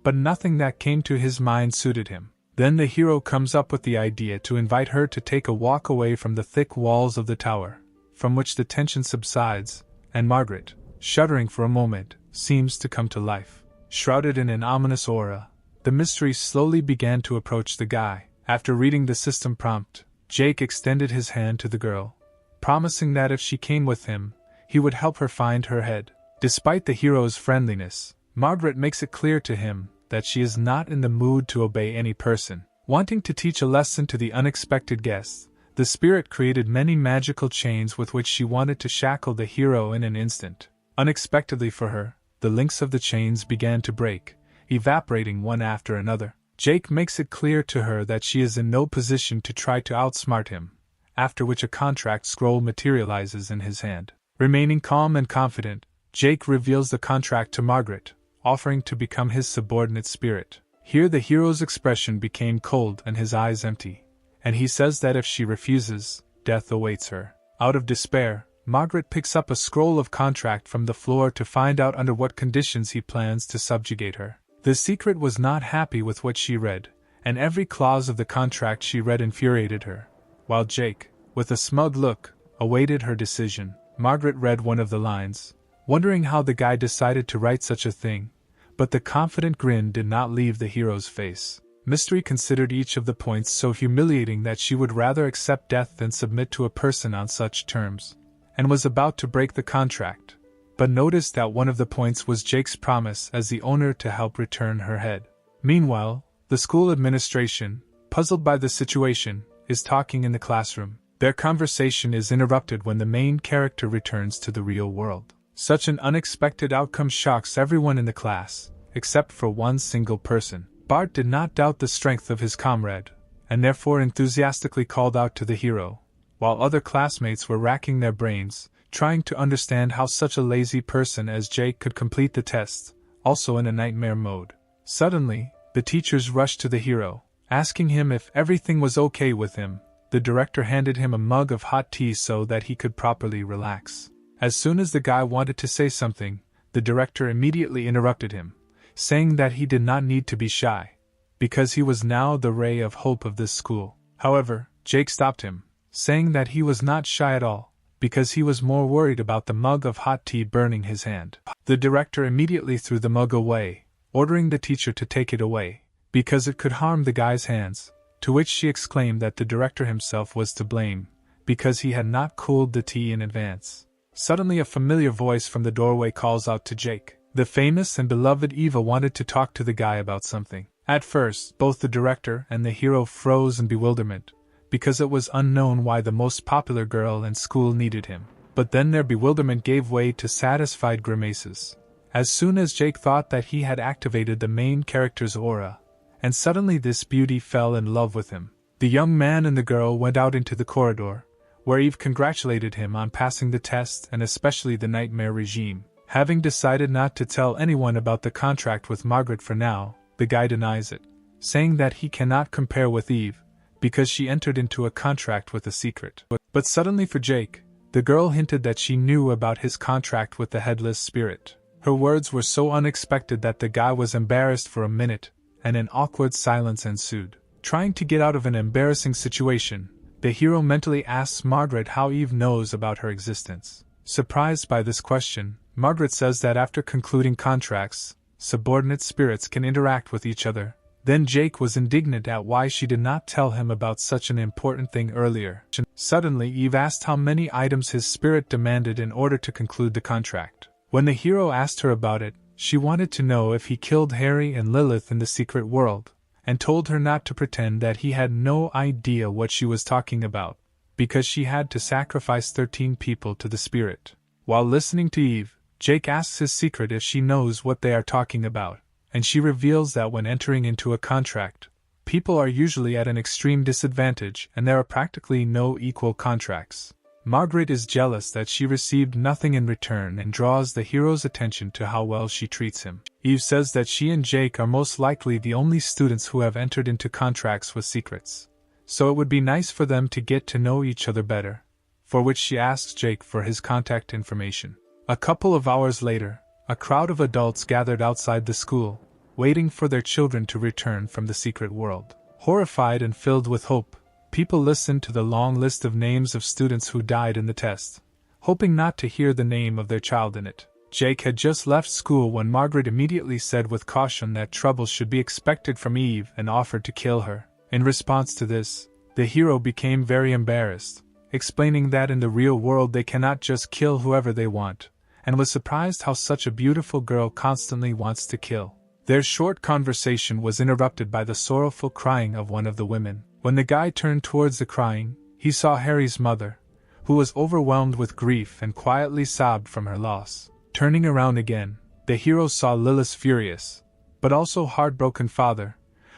but nothing that came to his mind suited him. Then the hero comes up with the idea to invite her to take a walk away from the thick walls of the tower, from which the tension subsides, and Margaret, shuddering for a moment, seems to come to life. Shrouded in an ominous aura, the mystery slowly began to approach the guy. After reading the system prompt, Jake extended his hand to the girl, promising that if she came with him, he would help her find her head. Despite the hero's friendliness, Margaret makes it clear to him that she is not in the mood to obey any person. Wanting to teach a lesson to the unexpected guests, the spirit created many magical chains with which she wanted to shackle the hero in an instant. Unexpectedly for her, the links of the chains began to break, evaporating one after another. Jake makes it clear to her that she is in no position to try to outsmart him, after which a contract scroll materializes in his hand. Remaining calm and confident, Jake reveals the contract to Margaret, offering to become his subordinate spirit. Here the hero's expression became cold and his eyes empty, and he says that if she refuses, death awaits her. Out of despair, Margaret picks up a scroll of contract from the floor to find out under what conditions he plans to subjugate her. The secret was not happy with what she read, and every clause of the contract she read infuriated her. While Jake, with a smug look, awaited her decision, Margaret read one of the lines, wondering how the guy decided to write such a thing, but the confident grin did not leave the hero's face. Mystery considered each of the points so humiliating that she would rather accept death than submit to a person on such terms, and was about to break the contract, but noticed that one of the points was Jake's promise as the owner to help return her head. Meanwhile, the school administration, puzzled by the situation, is talking in the classroom. Their conversation is interrupted when the main character returns to the real world. Such an unexpected outcome shocks everyone in the class, except for one single person. Bart did not doubt the strength of his comrade, and therefore enthusiastically called out to the hero, while other classmates were racking their brains, trying to understand how such a lazy person as Jake could complete the test, also in a nightmare mode. Suddenly, the teachers rushed to the hero, asking him if everything was okay with him. The director handed him a mug of hot tea so that he could properly relax. As soon as the guy wanted to say something, the director immediately interrupted him, saying that he did not need to be shy, because he was now the ray of hope of this school. However, Jake stopped him, saying that he was not shy at all, because he was more worried about the mug of hot tea burning his hand. The director immediately threw the mug away, ordering the teacher to take it away, because it could harm the guy's hands, to which she exclaimed that the director himself was to blame, because he had not cooled the tea in advance. Suddenly a familiar voice from the doorway calls out to Jake. The famous and beloved Eva wanted to talk to the guy about something. At first, both the director and the hero froze in bewilderment, because it was unknown why the most popular girl in school needed him. But then their bewilderment gave way to satisfied grimaces, as soon as Jake thought that he had activated the main character's aura, and suddenly this beauty fell in love with him. The young man and the girl went out into the corridor, where Eve congratulated him on passing the test and especially the nightmare regime. Having decided not to tell anyone about the contract with Margaret for now, the guy denies it, saying that he cannot compare with Eve, because she entered into a contract with a secret. But suddenly for Jake, the girl hinted that she knew about his contract with the headless spirit. Her words were so unexpected that the guy was embarrassed for a minute, and an awkward silence ensued. Trying to get out of an embarrassing situation, the hero mentally asks Margaret how Eve knows about her existence. Surprised by this question, Margaret says that after concluding contracts, subordinate spirits can interact with each other. Then Jake was indignant at why she did not tell him about such an important thing earlier. Suddenly Eve asked how many items his spirit demanded in order to conclude the contract. When the hero asked her about it, she wanted to know if he killed Harry and Lilith in the secret world, and told her not to pretend that he had no idea what she was talking about, because she had to sacrifice 13 people to the spirit. While listening to Eve, Jake asks his secret if she knows what they are talking about, and she reveals that when entering into a contract, people are usually at an extreme disadvantage and there are practically no equal contracts. Margaret is jealous that she received nothing in return and draws the hero's attention to how well she treats him. Eve says that she and Jake are most likely the only students who have entered into contracts with secrets, so it would be nice for them to get to know each other better, for which she asks Jake for his contact information. A couple of hours later, a crowd of adults gathered outside the school, waiting for their children to return from the secret world. Horrified and filled with hope, people listened to the long list of names of students who died in the test, hoping not to hear the name of their child in it. Jake had just left school when Margaret immediately said with caution that trouble should be expected from Eve and offered to kill her. In response to this, the hero became very embarrassed, explaining that in the real world they cannot just kill whoever they want, and was surprised how such a beautiful girl constantly wants to kill. Their short conversation was interrupted by the sorrowful crying of one of the women. When the guy turned towards the crying, he saw Harry's mother, who was overwhelmed with grief and quietly sobbed from her loss. Turning around again, the hero saw Lilith's furious, but also heartbroken father,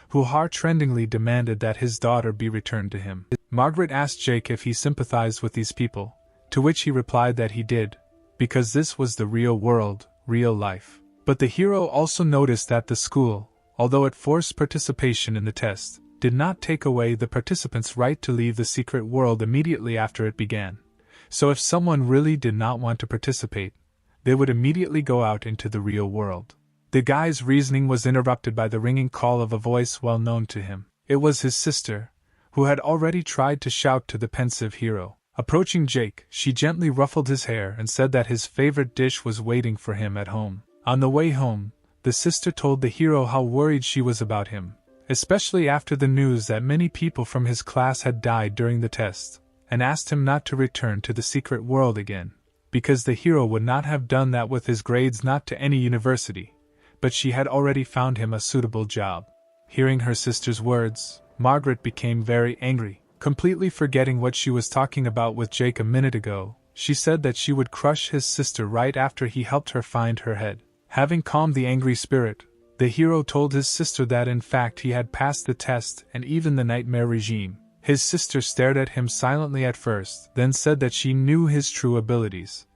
who heart-rendingly demanded that his daughter be returned to him. Margaret asked Jake if he sympathized with these people, to which he replied that he did, because this was the real world, real life. But the hero also noticed that the school, although it forced participation in the test, did not take away the participants' right to leave the secret world immediately after it began. So if someone really did not want to participate, they would immediately go out into the real world. The guy's reasoning was interrupted by the ringing call of a voice well known to him. It was his sister, who had already tried to shout to the pensive hero. Approaching Jake, she gently ruffled his hair and said that his favorite dish was waiting for him at home. On the way home, the sister told the hero how worried she was about him, especially after the news that many people from his class had died during the test, and asked him not to return to the secret world again, because the hero would not have done that with his grades not to any university, but she had already found him a suitable job. Hearing her sister's words, Margaret became very angry. Completely forgetting what she was talking about with Jake a minute ago, she said that she would crush his sister right after he helped her find her head. Having calmed the angry spirit, the hero told his sister that in fact he had passed the test and even the nightmare regime. His sister stared at him silently at first, then said that she knew his true abilities,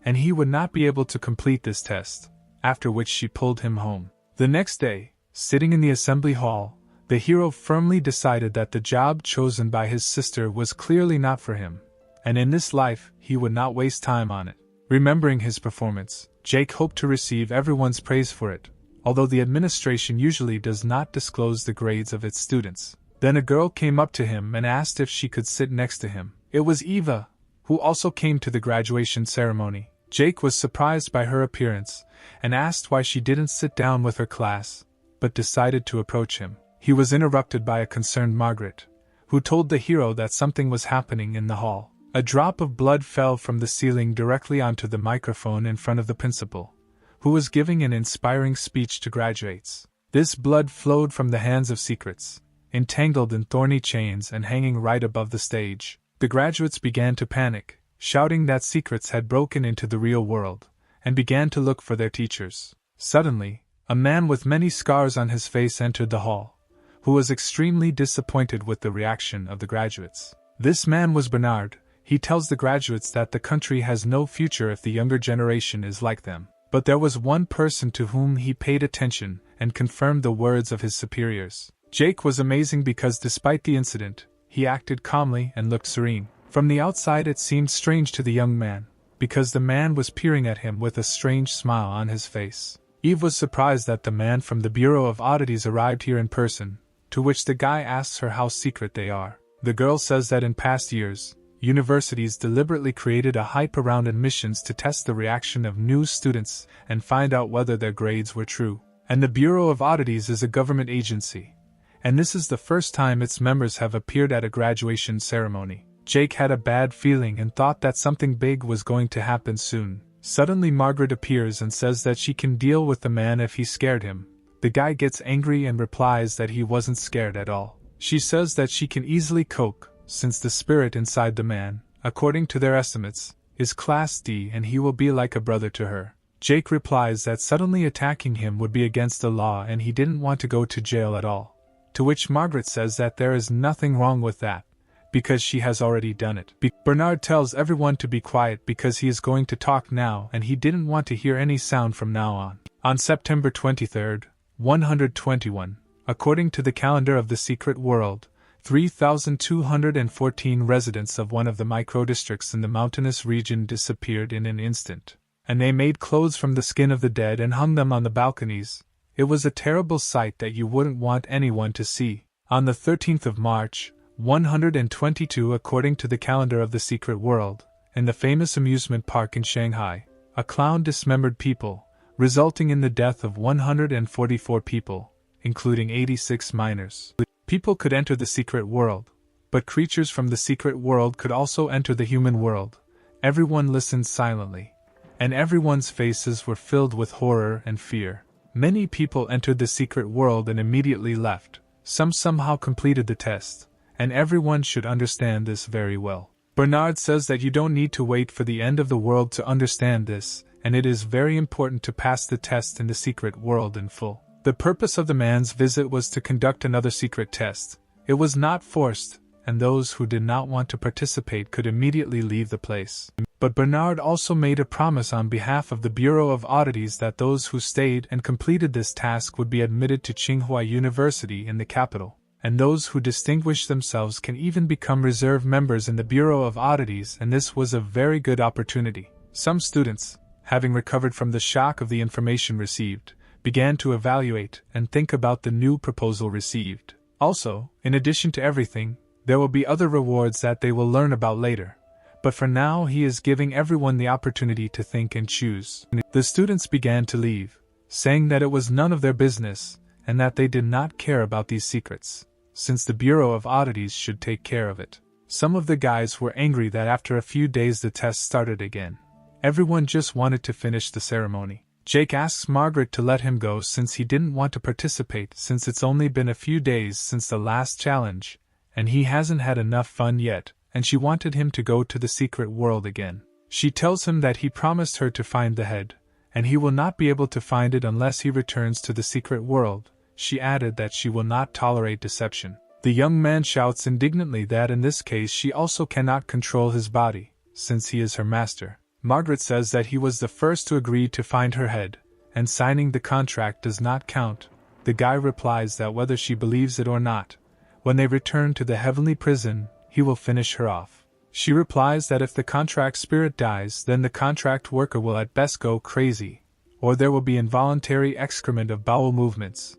and he would not be able to complete this test, after which she pulled him home. The next day, sitting in the assembly hall, the hero firmly decided that the job chosen by his sister was clearly not for him, and in this life he would not waste time on it. Remembering his performance, Jake hoped to receive everyone's praise for it, although the administration usually does not disclose the grades of its students. Then a girl came up to him and asked if she could sit next to him. It was Eva, who also came to the graduation ceremony. Jake was surprised by her appearance and asked why she didn't sit down with her class, but decided to approach him. He was interrupted by a concerned Margaret, who told the hero that something was happening in the hall. A drop of blood fell from the ceiling directly onto the microphone in front of the principal, who was giving an inspiring speech to graduates. This blood flowed from the hands of secrets, entangled in thorny chains and hanging right above the stage. The graduates began to panic, shouting that secrets had broken into the real world, and began to look for their teachers. Suddenly, a man with many scars on his face entered the hall, who was extremely disappointed with the reaction of the graduates. This man was Bernard. He tells the graduates that the country has no future if the younger generation is like them. But there was one person to whom he paid attention and confirmed the words of his superiors. Jake was amazing because despite the incident, he acted calmly and looked serene. From the outside it seemed strange to the young man, because the man was peering at him with a strange smile on his face. Eve was surprised that the man from the Bureau of Oddities arrived here in person, to which the guy asks her how secret they are. The girl says that in past years, universities deliberately created a hype around admissions to test the reaction of new students and find out whether their grades were true. And the Bureau of Oddities is a government agency, and this is the first time its members have appeared at a graduation ceremony. Jake had a bad feeling and thought that something big was going to happen soon. Suddenly Margaret appears and says that she can deal with the man if he scared him. The guy gets angry and replies that he wasn't scared at all. She says that she can easily cope since the spirit inside the man, according to their estimates, is Class D and he will be like a brother to her. Jake replies that suddenly attacking him would be against the law and he didn't want to go to jail at all. To which Margaret says that there is nothing wrong with that, because she has already done it. Bernard tells everyone to be quiet because he is going to talk now and he didn't want to hear any sound from now on. On September 23, 121, according to the calendar of the secret world, 3,214 residents of one of the microdistricts in the mountainous region disappeared in an instant, and they made clothes from the skin of the dead and hung them on the balconies. It was a terrible sight that you wouldn't want anyone to see. On the 13th of March, 122 according to the calendar of the secret world, in the famous amusement park in Shanghai, a clown dismembered people, resulting in the death of 144 people, including 86 minors. People could enter the secret world, but creatures from the secret world could also enter the human world. Everyone listened silently, and everyone's faces were filled with horror and fear. Many people entered the secret world and immediately left. Some somehow completed the test, and everyone should understand this very well. Bernard says that you don't need to wait for the end of the world to understand this, and it is very important to pass the test in the secret world in full. The purpose of the man's visit was to conduct another secret test. It was not forced, and those who did not want to participate could immediately leave the place. But Bernard also made a promise on behalf of the Bureau of Oddities that those who stayed and completed this task would be admitted to Tsinghua University in the capital, and those who distinguished themselves can even become reserve members in the Bureau of Oddities, and this was a very good opportunity. Some students, having recovered from the shock of the information received, began to evaluate and think about the new proposal received. Also, in addition to everything, there will be other rewards that they will learn about later. But for now he is giving everyone the opportunity to think and choose. The students began to leave, saying that it was none of their business, and that they did not care about these secrets, since the Bureau of Oddities should take care of it. Some of the guys were angry that after a few days the test started again. Everyone just wanted to finish the ceremony. Jake asks Margaret to let him go since he didn't want to participate since it's only been a few days since the last challenge, and he hasn't had enough fun yet, and she wanted him to go to the secret world again. She tells him that he promised her to find the head, and he will not be able to find it unless he returns to the secret world. She added that she will not tolerate deception. The young man shouts indignantly that in this case she also cannot control his body, since he is her master. Margaret says that he was the first to agree to find her head, and signing the contract does not count. The guy replies that whether she believes it or not, when they return to the heavenly prison, he will finish her off. She replies that if the contract spirit dies, then the contract worker will at best go crazy, or there will be involuntary excrement of bowel movements,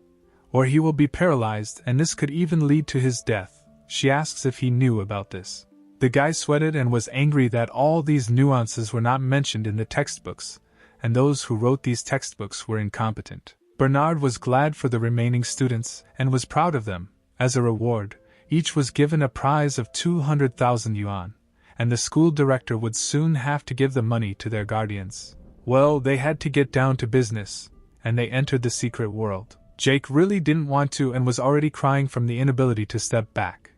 or he will be paralyzed, and this could even lead to his death. She asks if he knew about this. The guy sweated and was angry that all these nuances were not mentioned in the textbooks, and those who wrote these textbooks were incompetent. Bernard was glad for the remaining students, and was proud of them. As a reward, each was given a prize of 200,000 yuan, and the school director would soon have to give the money to their guardians. Well, they had to get down to business, and they entered the secret world. Jake really didn't want to and was already crying from the inability to step back.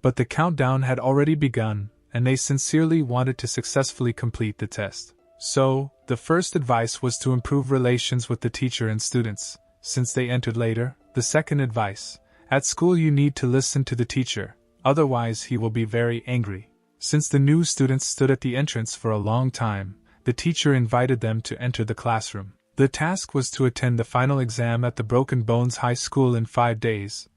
But the countdown had already begun, and they sincerely wanted to successfully complete the test. So, the first advice was to improve relations with the teacher and students, since they entered later. The second advice: at school you need to listen to the teacher, otherwise he will be very angry. Since the new students stood at the entrance for a long time, the teacher invited them to enter the classroom. The task was to attend the final exam at the Broken Bones High School in 5 days.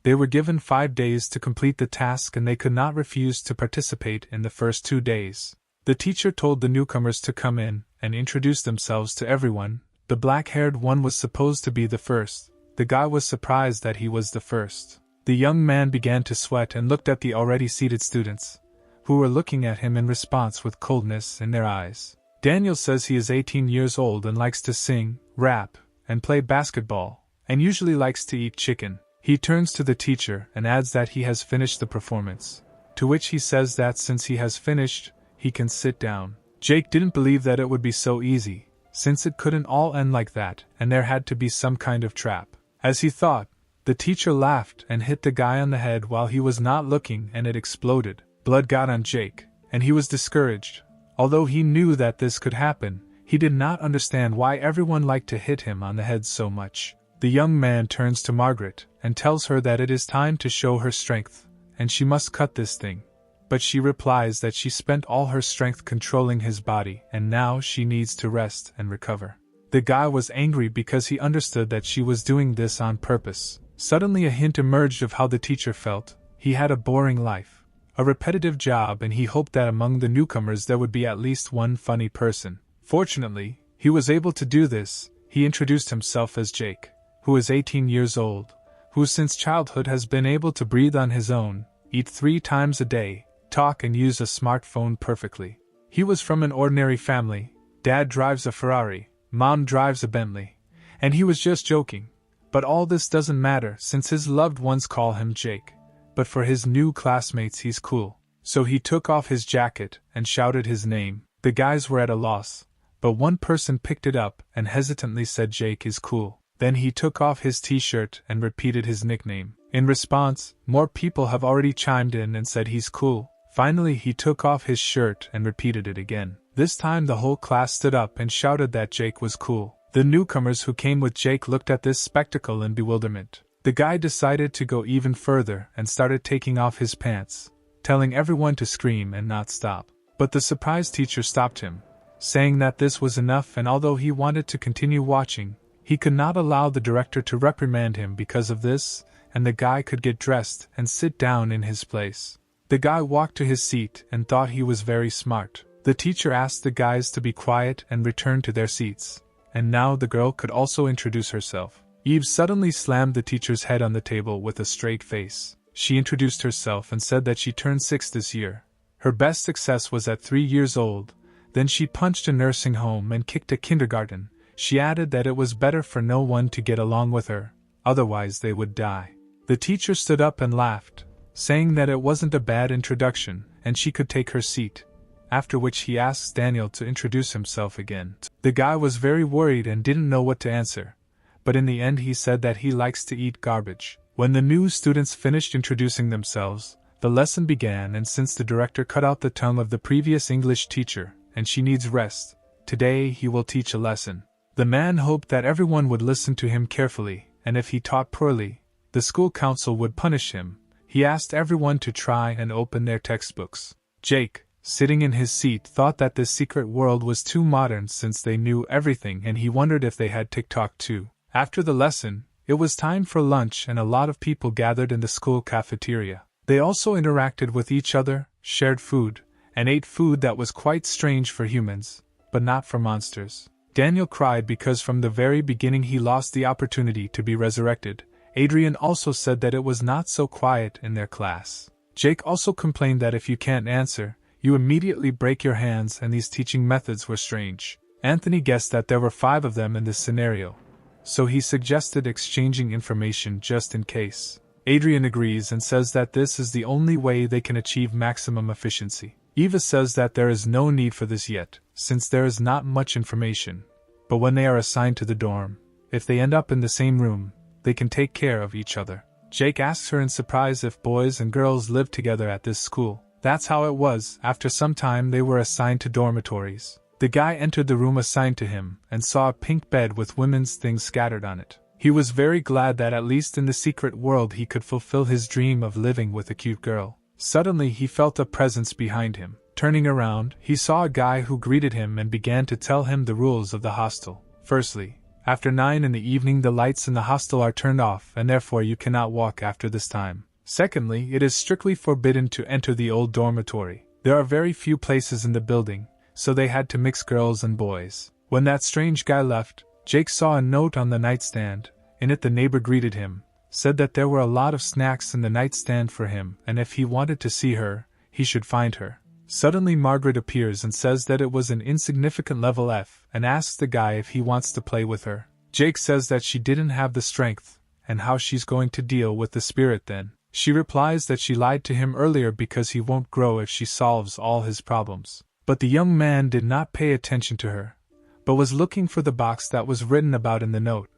They were given 5 days to complete the task and they could not refuse to participate in the first 2 days. The teacher told the newcomers to come in and introduce themselves to everyone. The black-haired one was supposed to be the first. The guy was surprised that he was the first. The young man began to sweat and looked at the already seated students, who were looking at him in response with coldness in their eyes. Daniel says he is 18 years old and likes to sing, rap, and play basketball, and usually likes to eat chicken. He turns to the teacher and adds that he has finished the performance, to which he says that since he has finished, he can sit down. Jake didn't believe that it would be so easy, since it couldn't all end like that, and there had to be some kind of trap. As he thought, The teacher laughed and hit the guy on the head while he was not looking, and it exploded. Blood got on Jake, and he was discouraged. Although he knew that this could happen, he did not understand why everyone liked to hit him on the head so much. The young man turns to Margaret and tells her that it is time to show her strength, and she must cut this thing. But she replies that she spent all her strength controlling his body and now she needs to rest and recover. The guy was angry because he understood that she was doing this on purpose. Suddenly a hint emerged of how the teacher felt. He had a boring life, a repetitive job, and he hoped that among the newcomers there would be at least one funny person. Fortunately, he was able to do this. He introduced himself as Jake, who is 18 years old, who since childhood has been able to breathe on his own, eat 3 times a day, talk and use a smartphone perfectly. He was from an ordinary family. Dad drives a Ferrari, Mom drives a Bentley, and he was just joking. But all this doesn't matter since his loved ones call him Jake. But for his new classmates he's cool. So he took off his jacket and shouted his name. The guys were at a loss, but one person picked it up and hesitantly said Jake is cool. Then he took off his t-shirt and repeated his nickname. In response, more people have already chimed in and said he's cool. Finally he took off his shirt and repeated it again. This time the whole class stood up and shouted that Jake was cool. The newcomers who came with Jake looked at this spectacle in bewilderment. The guy decided to go even further and started taking off his pants, telling everyone to scream and not stop. But the surprised teacher stopped him, saying that this was enough, and although he wanted to continue watching, he could not allow the director to reprimand him because of this, and the guy could get dressed and sit down in his place. The guy walked to his seat and thought he was very smart. The teacher asked the guys to be quiet and return to their seats. And now the girl could also introduce herself. Eve suddenly slammed the teacher's head on the table with a straight face. She introduced herself and said that she turned 6 this year. Her best success was at 3 years old. Then she punched a nursing home and kicked a kindergarten. She added that it was better for no one to get along with her, otherwise they would die. The teacher stood up and laughed, saying that it wasn't a bad introduction and she could take her seat. After which he asked Daniel to introduce himself again. The guy was very worried and didn't know what to answer, but in the end he said that he likes to eat garbage. When the new students finished introducing themselves, the lesson began, and since the director cut out the tongue of the previous English teacher, and she needs rest, today he will teach a lesson. The man hoped that everyone would listen to him carefully, and if he taught poorly, the school council would punish him. He asked everyone to try and open their textbooks. Jake, sitting in his seat, thought that this secret world was too modern since they knew everything, and he wondered if they had TikTok too. After the lesson, it was time for lunch and a lot of people gathered in the school cafeteria. They also interacted with each other, shared food, and ate food that was quite strange for humans, but not for monsters. Daniel cried because from the very beginning he lost the opportunity to be resurrected. Adrian also said that it was not so quiet in their class. Jake also complained that if you can't answer, you immediately break your hands, and these teaching methods were strange. Anthony guessed that there were 5 of them in this scenario, so he suggested exchanging information just in case. Adrian agrees and says that this is the only way they can achieve maximum efficiency. Eva says that there is no need for this yet, since there is not much information, but when they are assigned to the dorm, if they end up in the same room, they can take care of each other. Jake asks her in surprise if boys and girls live together at this school. That's how it was. After some time they were assigned to dormitories. The guy entered the room assigned to him and saw a pink bed with women's things scattered on it. He was very glad that at least in the secret world he could fulfill his dream of living with a cute girl. Suddenly he felt a presence behind him. Turning around, he saw a guy who greeted him and began to tell him the rules of the hostel. Firstly, after 9 in the evening the lights in the hostel are turned off and therefore you cannot walk after this time. Secondly, it is strictly forbidden to enter the old dormitory. There are very few places in the building, so they had to mix girls and boys. When that strange guy left, Jake saw a note on the nightstand. In it the neighbor greeted him, said that there were a lot of snacks in the nightstand for him, and if he wanted to see her, he should find her. Suddenly Margaret appears and says that it was an insignificant level F, and asks the guy if he wants to play with her. Jake says that she didn't have the strength, and how she's going to deal with the spirit then. She replies that she lied to him earlier because he won't grow if she solves all his problems. But the young man did not pay attention to her, but was looking for the box that was written about in the note.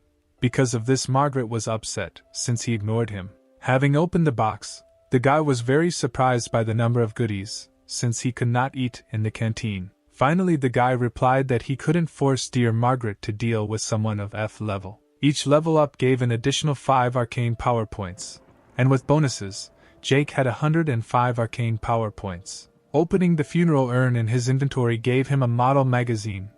Because of this, Margaret was upset, since he ignored him. Having opened the box, the guy was very surprised by the number of goodies, since he could not eat in the canteen. Finally, the guy replied that he couldn't force dear Margaret to deal with someone of F level. Each level up gave an additional 5 arcane power points, and with bonuses, Jake had 105 arcane power points. Opening the funeral urn in his inventory gave him a model magazine,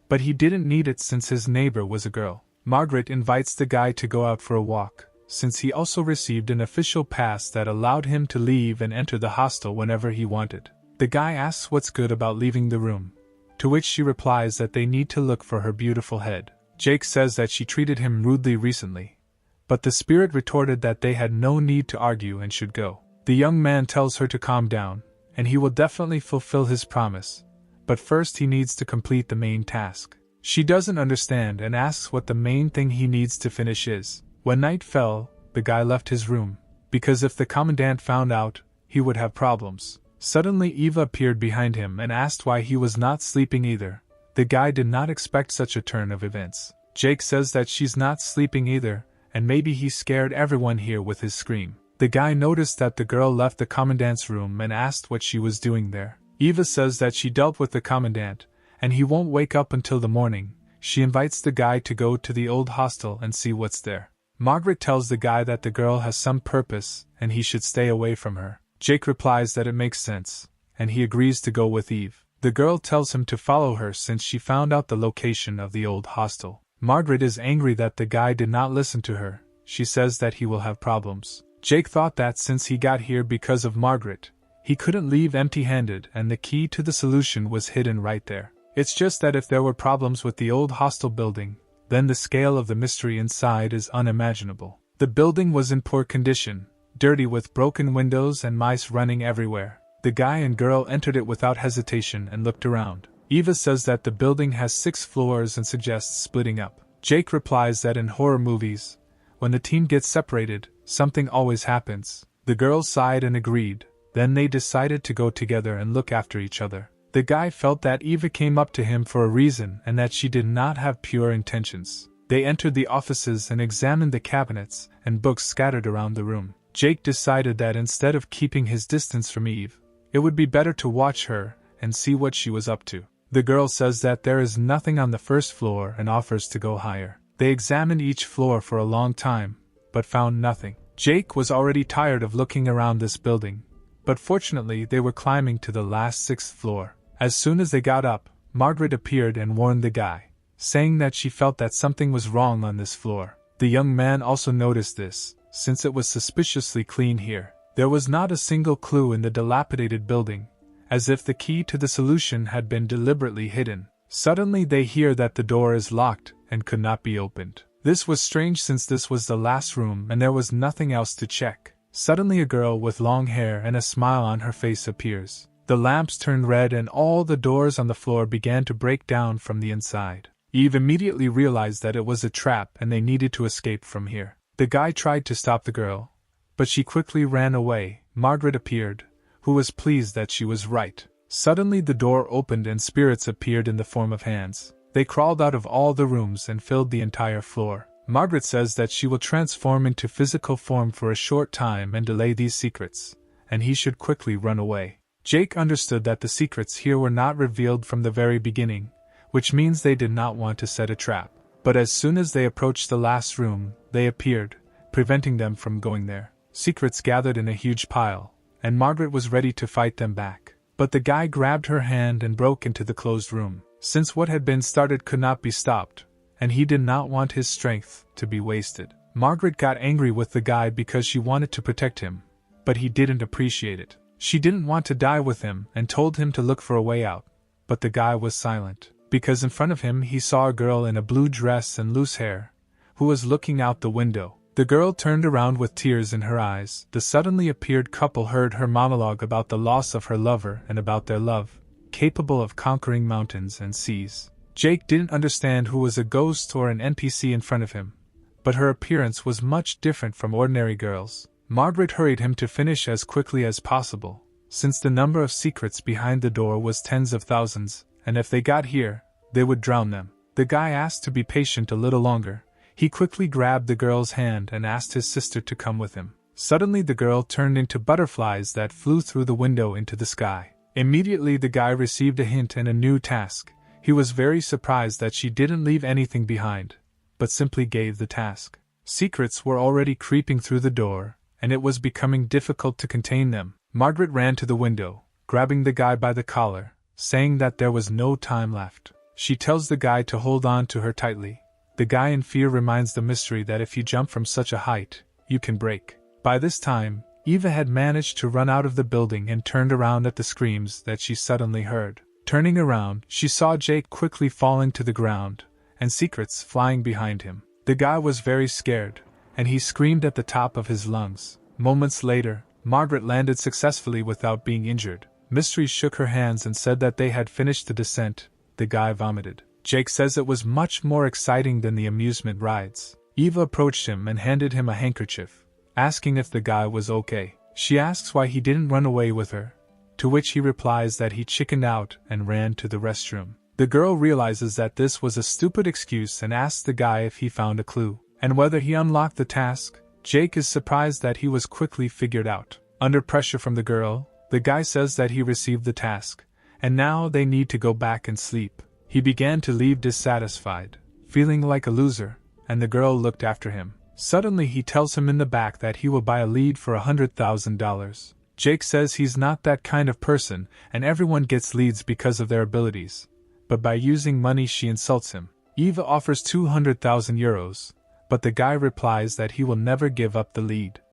but he didn't need it since his neighbor was a girl. Margaret invites the guy to go out for a walk, since he also received an official pass that allowed him to leave and enter the hostel whenever he wanted. The guy asks what's good about leaving the room, to which she replies that they need to look for her beautiful head. Jake says that she treated him rudely recently, but the spirit retorted that they had no need to argue and should go. The young man tells her to calm down, and he will definitely fulfill his promise, but first he needs to complete the main task. She doesn't understand and asks what the main thing he needs to finish is. When night fell, the guy left his room, because if the commandant found out, he would have problems. Suddenly Eva appeared behind him and asked why he was not sleeping either. The guy did not expect such a turn of events. Jake says that she's not sleeping either, and maybe he scared everyone here with his scream. The guy noticed that the girl left the commandant's room and asked what she was doing there. Eva says that she dealt with the commandant, and he won't wake up until the morning. She invites the guy to go to the old hostel and see what's there. Margaret tells the guy that the girl has some purpose and he should stay away from her. Jake replies that it makes sense, and he agrees to go with Eve. The girl tells him to follow her since she found out the location of the old hostel. Margaret is angry that the guy did not listen to her. She says that he will have problems. Jake thought that since he got here because of Margaret, he couldn't leave empty-handed, and the key to the solution was hidden right there. It's just that if there were problems with the old hostel building, then the scale of the mystery inside is unimaginable. The building was in poor condition, dirty with broken windows and mice running everywhere. The guy and girl entered it without hesitation and looked around. Eva says that the building has 6 floors and suggests splitting up. Jake replies that in horror movies, when the team gets separated, something always happens. The girls sighed and agreed. Then they decided to go together and look after each other. The guy felt that Eva came up to him for a reason and that she did not have pure intentions. They entered the offices and examined the cabinets and books scattered around the room. Jake decided that instead of keeping his distance from Eve, it would be better to watch her and see what she was up to. The girl says that there is nothing on the first floor and offers to go higher. They examined each floor for a long time, but found nothing. Jake was already tired of looking around this building, but fortunately they were climbing to the last 6th floor. As soon as they got up, Margaret appeared and warned the guy, saying that she felt that something was wrong on this floor. The young man also noticed this, since it was suspiciously clean here. There was not a single clue in the dilapidated building, as if the key to the solution had been deliberately hidden. Suddenly they hear that the door is locked and could not be opened. This was strange since this was the last room and there was nothing else to check. Suddenly a girl with long hair and a smile on her face appears. The lamps turned red and all the doors on the floor began to break down from the inside. Eve immediately realized that it was a trap and they needed to escape from here. The guy tried to stop the girl, but she quickly ran away. Margaret appeared, who was pleased that she was right. Suddenly the door opened and spirits appeared in the form of hands. They crawled out of all the rooms and filled the entire floor. Margaret says that she will transform into physical form for a short time and delay these secrets, and he should quickly run away. Jake understood that the secrets here were not revealed from the very beginning, which means they did not want to set a trap. But as soon as they approached the last room, they appeared, preventing them from going there. Secrets gathered in a huge pile, and Margaret was ready to fight them back. But the guy grabbed her hand and broke into the closed room. Since what had been started could not be stopped, and he did not want his strength to be wasted. Margaret got angry with the guy because she wanted to protect him, but he didn't appreciate it. She didn't want to die with him and told him to look for a way out, but the guy was silent, because in front of him he saw a girl in a blue dress and loose hair, who was looking out the window. The girl turned around with tears in her eyes. The suddenly appeared couple heard her monologue about the loss of her lover and about their love, capable of conquering mountains and seas. Jake didn't understand who was a ghost or an NPC in front of him, but her appearance was much different from ordinary girls. Margaret hurried him to finish as quickly as possible, since the number of secrets behind the door was tens of thousands, and if they got here, they would drown them. The guy asked to be patient a little longer. He quickly grabbed the girl's hand and asked his sister to come with him. Suddenly the girl turned into butterflies that flew through the window into the sky. Immediately the guy received a hint and a new task. He was very surprised that she didn't leave anything behind, but simply gave the task. Secrets were already creeping through the door, and it was becoming difficult to contain them. Margaret ran to the window, grabbing the guy by the collar, saying that there was no time left. She tells the guy to hold on to her tightly. The guy in fear reminds the mystery that if you jump from such a height, you can break. By this time, Eva had managed to run out of the building and turned around at the screams that she suddenly heard. Turning around, she saw Jake quickly falling to the ground, and Secrets flying behind him. The guy was very scared, and he screamed at the top of his lungs. Moments later, Margaret landed successfully without being injured. Mystery shook her hands and said that they had finished the descent. The guy vomited. Jake says it was much more exciting than the amusement rides. Eva approached him and handed him a handkerchief, asking if the guy was okay. She asks why he didn't run away with her, to which he replies that he chickened out and ran to the restroom. The girl realizes that this was a stupid excuse and asks the guy if he found a clue, and whether he unlocked the task. Jake is surprised that he was quickly figured out. Under pressure from the girl, the guy says that he received the task, and now they need to go back and sleep. He began to leave dissatisfied, feeling like a loser, and the girl looked after him. Suddenly he tells him in the back that he will buy a lead for $100,000. Jake says he's not that kind of person and everyone gets leads because of their abilities, but by using money she insults him. Eva offers €200,000, but the guy replies that he will never give up the lead.